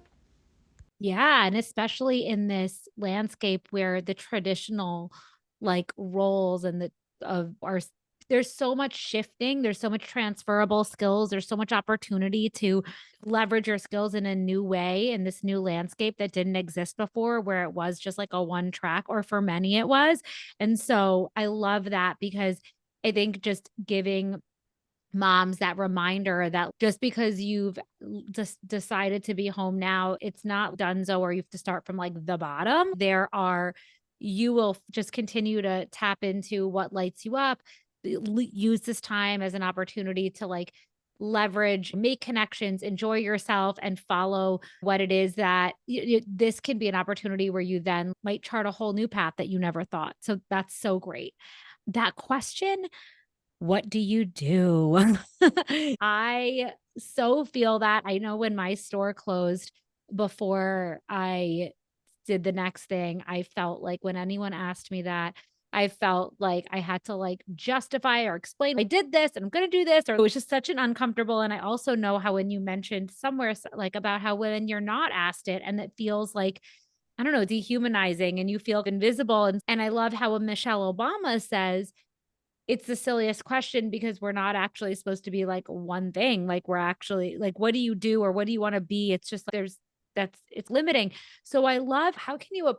Yeah, and especially in this landscape where the traditional like roles and the of our there's so much shifting, there's so much transferable skills, there's so much opportunity to leverage your skills in a new way in this new landscape that didn't exist before, where it was just like a one track, or for many it was. And so I love that because I think just giving moms that reminder that just because you've just decided to be home now, it's not donezo or you have to start from like the bottom. You will just continue to tap into what lights you up. Use this time as an opportunity to like leverage, make connections, enjoy yourself, and follow what it is that this can be an opportunity where you then might chart a whole new path that you never thought. So that's so great. That question, what do you do? I so feel that. I know when my store closed before I did the next thing, I felt like when anyone asked me that, I felt like I had to like justify or explain I did this and I'm going to do this, or it was just such an uncomfortable. And I also know how when you mentioned somewhere like about how when you're not asked it and it feels like, I don't know, dehumanizing and you feel invisible. And I love how when Michelle Obama says, it's the silliest question because we're not actually supposed to be like one thing. Like we're actually like, what do you do or what do you want to be? It's just like it's limiting. So I love how you have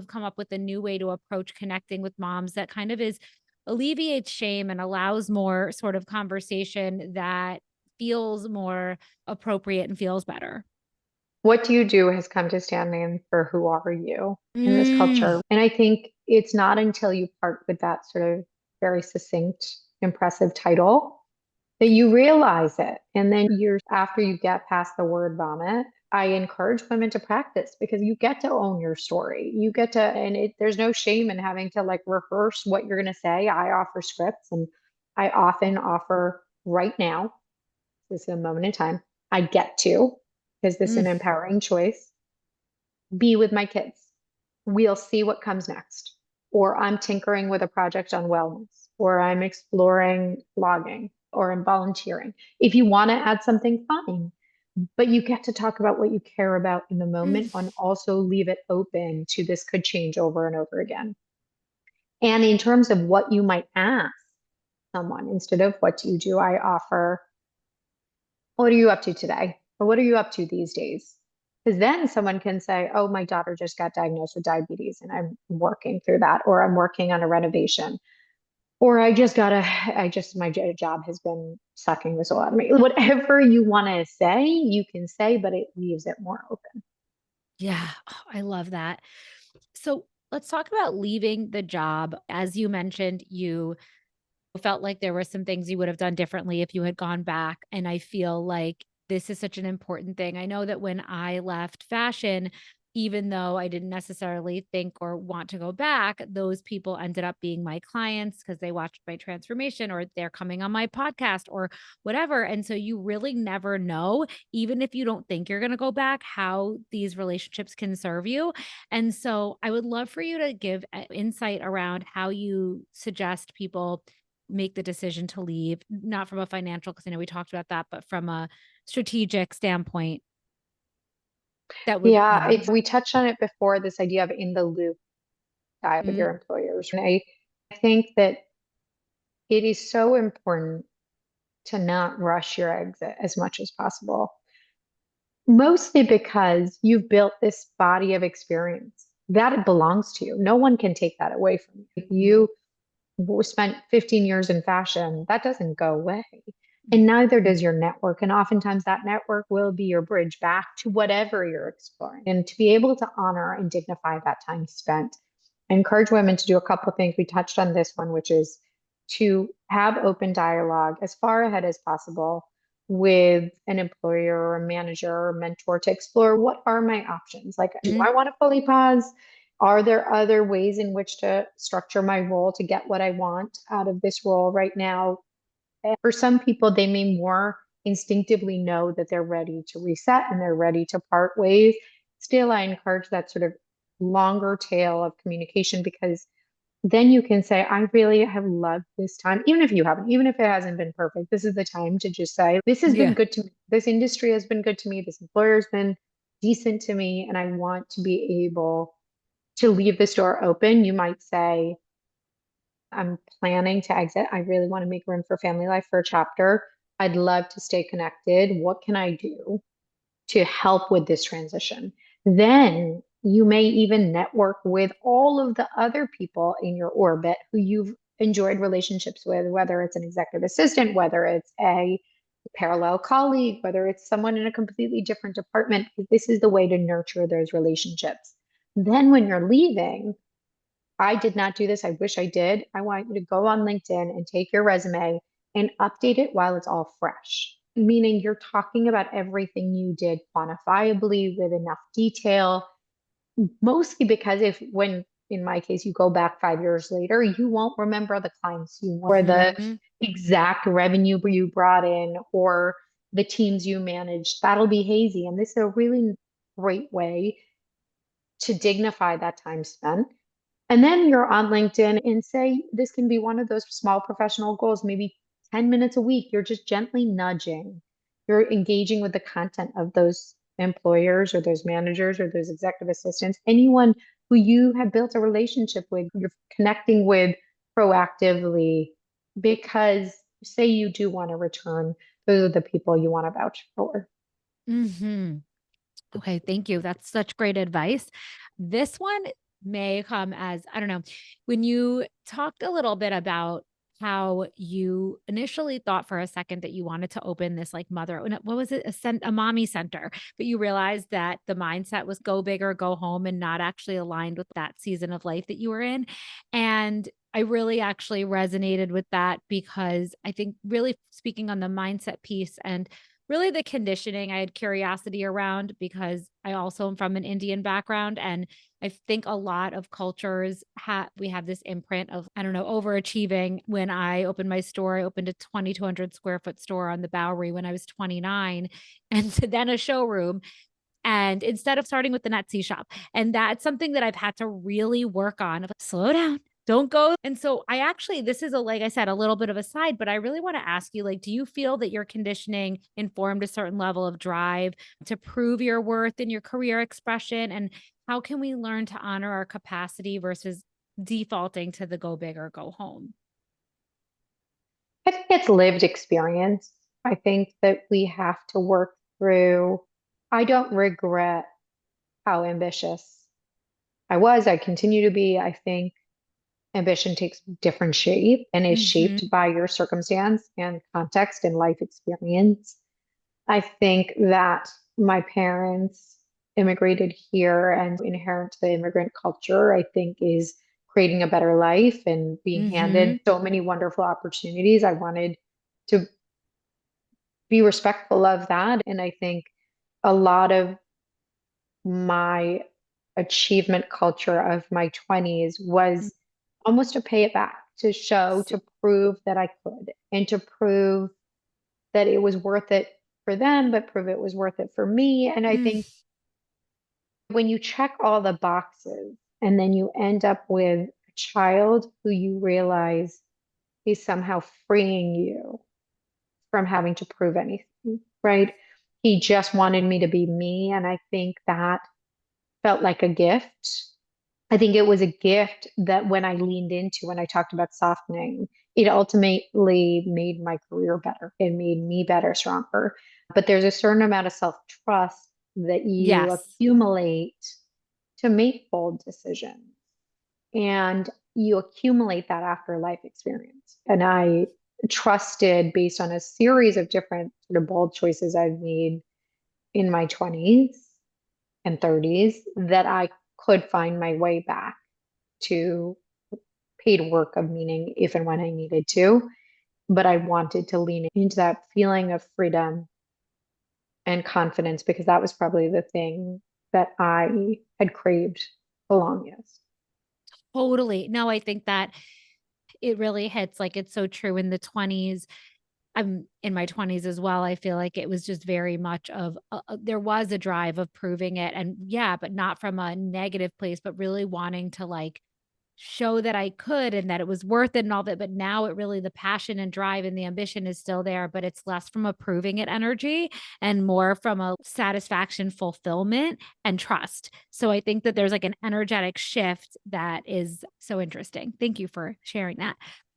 come up with a new way to approach connecting with moms that kind of is alleviates shame and allows more sort of conversation that feels more appropriate and feels better. What do you do has come to stand in for who are you in this Mm. culture. And I think it's not until you part with that sort of very succinct, impressive title that you realize it. And then years after you get past the word vomit, I encourage women to practice because you get to own your story. You get to, and there's no shame in having to like rehearse what you're going to say. I offer scripts and I often offer right now, this is a moment in time, I get to, because this is Mm. an empowering choice, be with my kids. We'll see what comes next. Or I'm tinkering with a project on wellness, or I'm exploring blogging, or I'm volunteering. If you want to add something, fine. But you get to talk about what you care about in the Mm. moment and also leave it open to this could change over and over again. And in terms of what you might ask someone instead of what do you do, I offer, what are you up to today? Or what are you up to these days? Because then someone can say, oh, my daughter just got diagnosed with diabetes and I'm working through that, or I'm working on a renovation, or my job has been sucking the soul out of me. Whatever you want to say, you can say, but it leaves it more open. Yeah. Oh, I love that. So Let's talk about leaving the job. As you mentioned, you felt like there were some things you would have done differently if you had gone back. And I feel like this is such an important thing. I know that when I left fashion, even though I didn't necessarily think or want to go back, those people ended up being my clients because they watched my transformation or they're coming on my podcast or whatever. And so you really never know, even if you don't think you're going to go back, how these relationships can serve you. And so I would love for you to give insight around how you suggest people make the decision to leave, not from a financial, because I know we talked about that, but from a strategic standpoint that would, Yeah, yeah. it's we touched on it before, this idea of in the loop dive with Mhm. your employers. And I think that it is so important to not rush your exit as much as possible. Mostly because you've built this body of experience that it belongs to you. No one can take that away from you. If you spent 15 years in fashion, that doesn't go away. And neither does your network. And oftentimes that network will be your bridge back to whatever you're exploring. And to be able to honor and dignify that time spent, I encourage women to do a couple of things. We touched on this one, which is to have open dialogue as far ahead as possible with an employer or a manager or mentor to explore what are my options? Like, do Mhm. I want to fully pause? Are there other ways in which to structure my role to get what I want out of this role right now? And for some people, they may more instinctively know that they're ready to reset and they're ready to part ways. Still, I encourage that sort of longer tail of communication because then you can say, I really have loved this time, even if you haven't, even if it hasn't been perfect. This is the time to just say, this has been Yeah. good to me. This industry has been good to me. This employer has been decent to me. And I want to be able to leave this door open. You might say, I'm planning to exit. I really want to make room for family life for a chapter. I'd love to stay connected. What can I do to help with this transition? Then you may even network with all of the other people in your orbit who you've enjoyed relationships with, whether it's an executive assistant, whether it's a parallel colleague, whether it's someone in a completely different department. This is the way to nurture those relationships. Then when you're leaving, I did not do this. I wish I did. I want you to go on LinkedIn and take your resume and update it while it's all fresh, meaning you're talking about everything you did quantifiably with enough detail, mostly because if, when in my case, you go back 5 years later, you won't remember the clients you or the Mhm. exact revenue you brought in or the teams you managed. That'll be hazy. And this is a really great way to dignify that time spent. And then you're on LinkedIn and say this can be one of those small professional goals, maybe 10 minutes a week. You're just gently nudging. You're engaging with the content of those employers or those managers or those executive assistants, anyone who you have built a relationship with, you're connecting with proactively because say you do want to return, those are the people you want to vouch for. Mhm. Okay, thank you. That's such great advice. This one may come as, I don't know, when you talked a little bit about how you initially thought for a second that you wanted to open this like mother, what was it? A mommy center, but you realized that the mindset was go big or go home and not actually aligned with that season of life that you were in. And I really actually resonated with that because I think really speaking on the mindset piece and really the conditioning I had curiosity around because I also am from an Indian background, and I think a lot of cultures we have this imprint of, I don't know, overachieving. When I opened my store, I opened a 2,200 square foot store on the Bowery when I was 29 and then a showroom. And instead of starting with the Etsy shop, and that's something that I've had to really work on of like, slow down, don't go. And so I actually, this is a, like I said, a little bit of a side, but I really want to ask you, like, do you feel that your conditioning informed a certain level of drive to prove your worth in your career expression? And how can we learn to honor our capacity versus defaulting to the go big or go home? I think it's lived experience. I think that we have to work through. I don't regret how ambitious I was. I continue to be. I think ambition takes different shape and is Hmm. shaped by your circumstance and context and life experience. I think that my parents immigrated here and inherent to the immigrant culture, I think is creating a better life and being handed Mm-hmm. so many wonderful opportunities. I wanted to be respectful of that. And I think a lot of my achievement culture of my 20s was almost to pay it back, to show, to prove that I could, and to prove that it was worth it for them, but prove it was worth it for me. And I Mm, think when you check all the boxes and then you end up with a child who you realize is somehow freeing you from having to prove anything, right? He just wanted me to be me. And I think that felt like a gift. I think it was a gift that when I leaned into, when I talked about softening, it ultimately made my career better. It made me better, stronger. But there's a certain amount of self-trust that you yes. accumulate to make bold decisions. And you accumulate that after life experience. And I trusted based on a series of different sort of bold choices I've made in my 20s and 30s that I could find my way back to paid work of meaning if and when I needed to. But I wanted to lean into that feeling of freedom and confidence because that was probably the thing that I had craved the longest. Totally. No, I think that it really hits like it's so true in the 20s. I'm in my 20s as well. I feel like it was just very much of there was a drive of proving it and yeah, but not from a negative place, but really wanting to like show that I could and that it was worth it and all that. But now it really, the passion and drive and the ambition is still there, but it's less from a proving it energy and more from a satisfaction, fulfillment, and trust. So I think that there's like an energetic shift that is so interesting. Thank you for sharing that.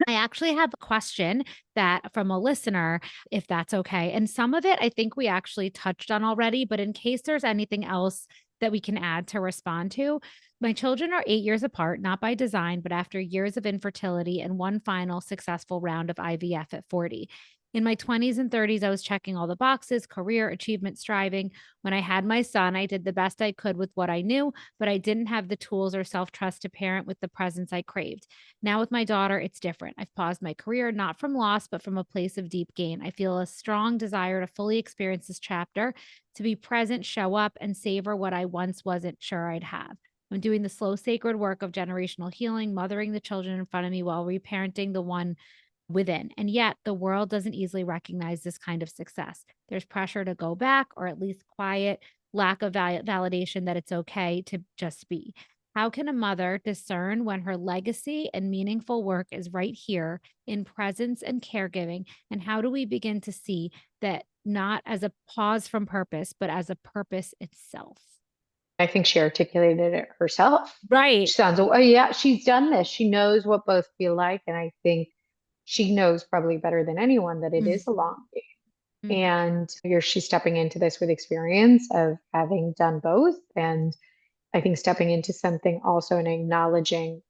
I actually have a question that from a listener, if that's okay. And some of it I think we actually touched on already, but in case there's anything else that we can add to respond to, my children are 8 years apart, not by design, but after years of infertility and one final successful round of IVF at 40. In my 20s and 30s, I was checking all the boxes, career, achievement, striving. When I had my son, I did the best I could with what I knew, but I didn't have the tools or self trust to parent with the presence I craved. Now, with my daughter, it's different. I've paused my career, not from loss, but from a place of deep gain. I feel a strong desire to fully experience this chapter, to be present, show up, and savor what I once wasn't sure I'd have. I'm doing the slow, sacred work of generational healing, mothering the children in front of me while reparenting the one within. And yet, the world doesn't easily recognize this kind of success. There's pressure to go back, or at least quiet, lack of validation that it's okay to just be. How can a mother discern when her legacy and meaningful work is right here in presence and caregiving? And how do we begin to see that not as a pause from purpose, but as a purpose itself? I think she articulated it herself. She Right. sounds, oh, yeah, she's done this. She knows what both feel like. And I think she knows probably better than anyone that it Mm, is a long game. mm, And she's stepping into this with experience of having done both. And I think stepping into something also and acknowledging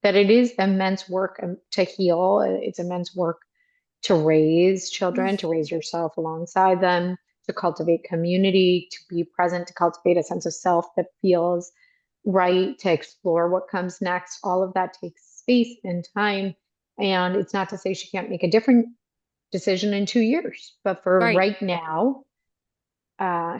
that it is immense work to heal. It's immense work to raise children, mm. to raise yourself alongside them, to cultivate community, to be present, to cultivate a sense of self that feels right, to explore what comes next. All of that takes space and time. And it's not to say she can't make a different decision in 2 years, but for Right. right now,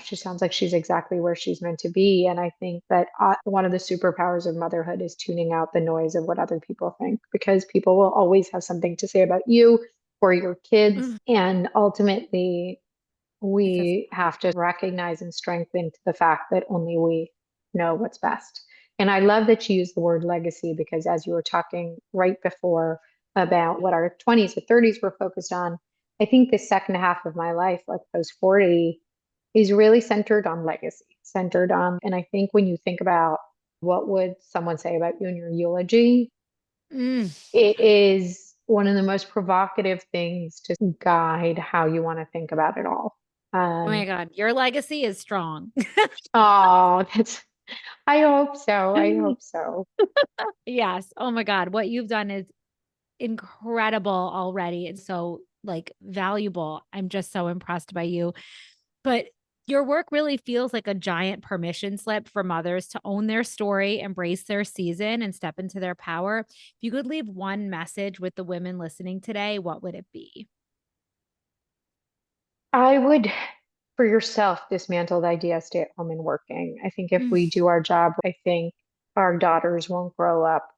she sounds like she's exactly where she's meant to be. And I think that one of the superpowers of motherhood is tuning out the noise of what other people think, because people will always have something to say about you or your kids. Mm. And ultimately, It's a we have to recognize and strengthen the fact that only we know what's best. And I love that you use the word legacy because as you were talking right before about what our 20s or 30s were focused on, I think the second half of my life, like post 40, is really centered on legacy, centered on, and I think when you think about what would someone say about you in your eulogy, mm. it is one of the most provocative things to guide how you want to think about it all. Oh my Um, God, your legacy is strong. oh, that's, I hope so. I hope so. Yes. Oh my God, what you've done is incredible already. It's so like valuable. I'm just so impressed by you. But Your work really feels like a giant permission slip for mothers to own their story, embrace their season, and step into their power. If you could leave one message with the women listening today, what would it be? I would, for yourself, dismantle the idea of stay at home and working. I think if Mm. we do our job, I think our daughters won't grow up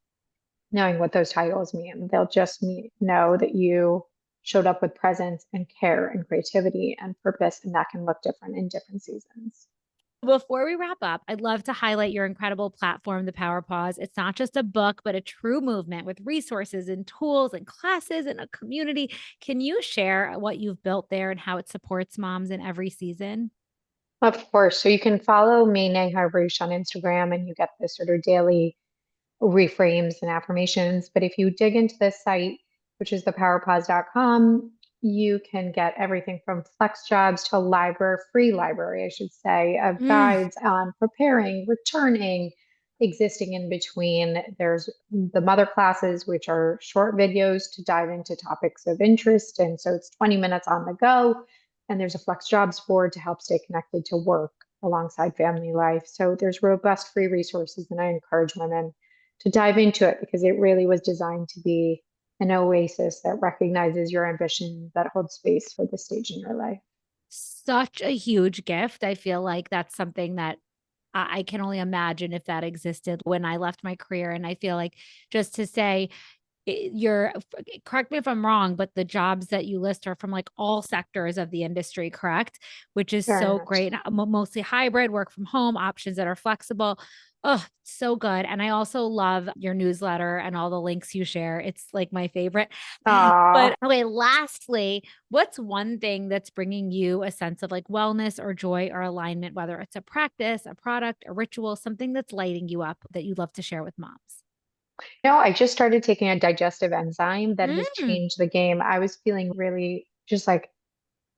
knowing what those titles mean. They'll just know that you showed up with presence and care and creativity and purpose, and that can look different in different seasons. Before we wrap up, I'd love to highlight your incredible platform, The Power Pause. It's not just a book, but a true movement with resources and tools and classes and a community. Can you share what you've built there and how it supports moms in every season? Of course. So you can follow me, Neha Ruch, on Instagram, and you get this sort of daily reframes and affirmations. But if you dig into this site, which is thepowerpause.com, you can get everything from flex jobs to a library, free library, I should say, of Mm. guides on preparing, returning, existing in between. There's the mother classes, which are short videos to dive into topics of interest. And so it's 20 minutes on the go. And there's a flex jobs board to help stay connected to work alongside family life. So there's robust free resources, and I encourage women to dive into it because it really was designed to be an oasis that recognizes your ambition, that holds space for the stage in your life. Such a huge gift. I feel like that's something that I can only imagine if that existed when I left my career. And I feel like just to say, you're correct me if I'm wrong, but the jobs that you list are from like all sectors of the industry, correct? Which is Very so much. great. Mostly hybrid, work from home, options that are flexible. Oh, so good. And I also love your newsletter and all the links you share. It's like my favorite. Ah, But okay, lastly, what's one thing that's bringing you a sense of like wellness or joy or alignment, whether it's a practice, a product, a ritual, something that's lighting you up that you'd love to share with moms? I just started taking a digestive enzyme that has Mm. changed the game. I was feeling really just like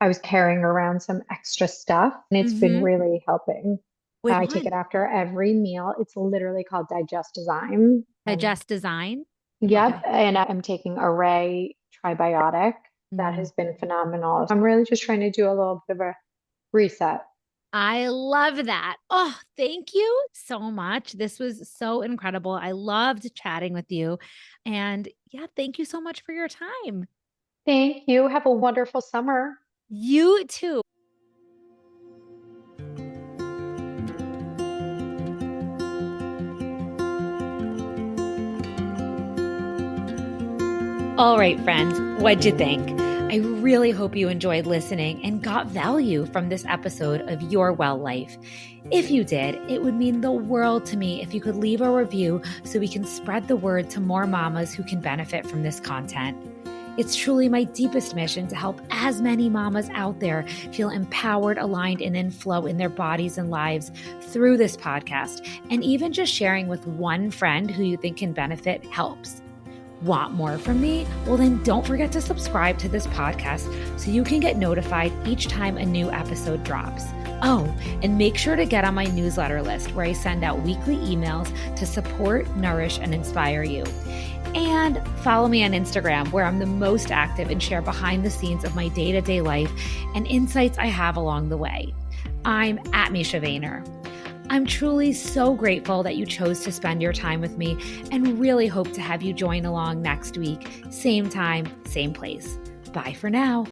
I was carrying around some extra stuff, and it's been Mm-hmm. really helping. Which I take one? it after every meal. It's literally called Digestive. And Digest design? yep, Okay. and I'm taking Array Tribiotic. That Mm. has been phenomenal. I'm really just trying to do a little bit of a reset. I love that. Oh, thank you so much. This was so incredible. I loved chatting with you. And yeah, thank you so much for your time. Thank you. Have a wonderful summer. You too. All right, friends, what'd you think? I really hope you enjoyed listening and got value from this episode of Your Well Life. If you did, it would mean the world to me if you could leave a review so we can spread the word to more mamas who can benefit from this content. It's truly my deepest mission to help as many mamas out there feel empowered, aligned, and in flow in their bodies and lives through this podcast. And even just sharing with one friend who you think can benefit helps. Want more from me? Well, then don't forget to subscribe to this podcast so you can get notified each time a new episode drops. Oh, and make sure to get on my newsletter list where I send out weekly emails to support, nourish, and inspire you. And follow me on Instagram, where I'm the most active and share behind the scenes of my day-to-day life and insights I have along the way. I'm at Misha Vayner. I'm truly so grateful that you chose to spend your time with me and really hope to have you join along next week. Same time, same place. Bye for now.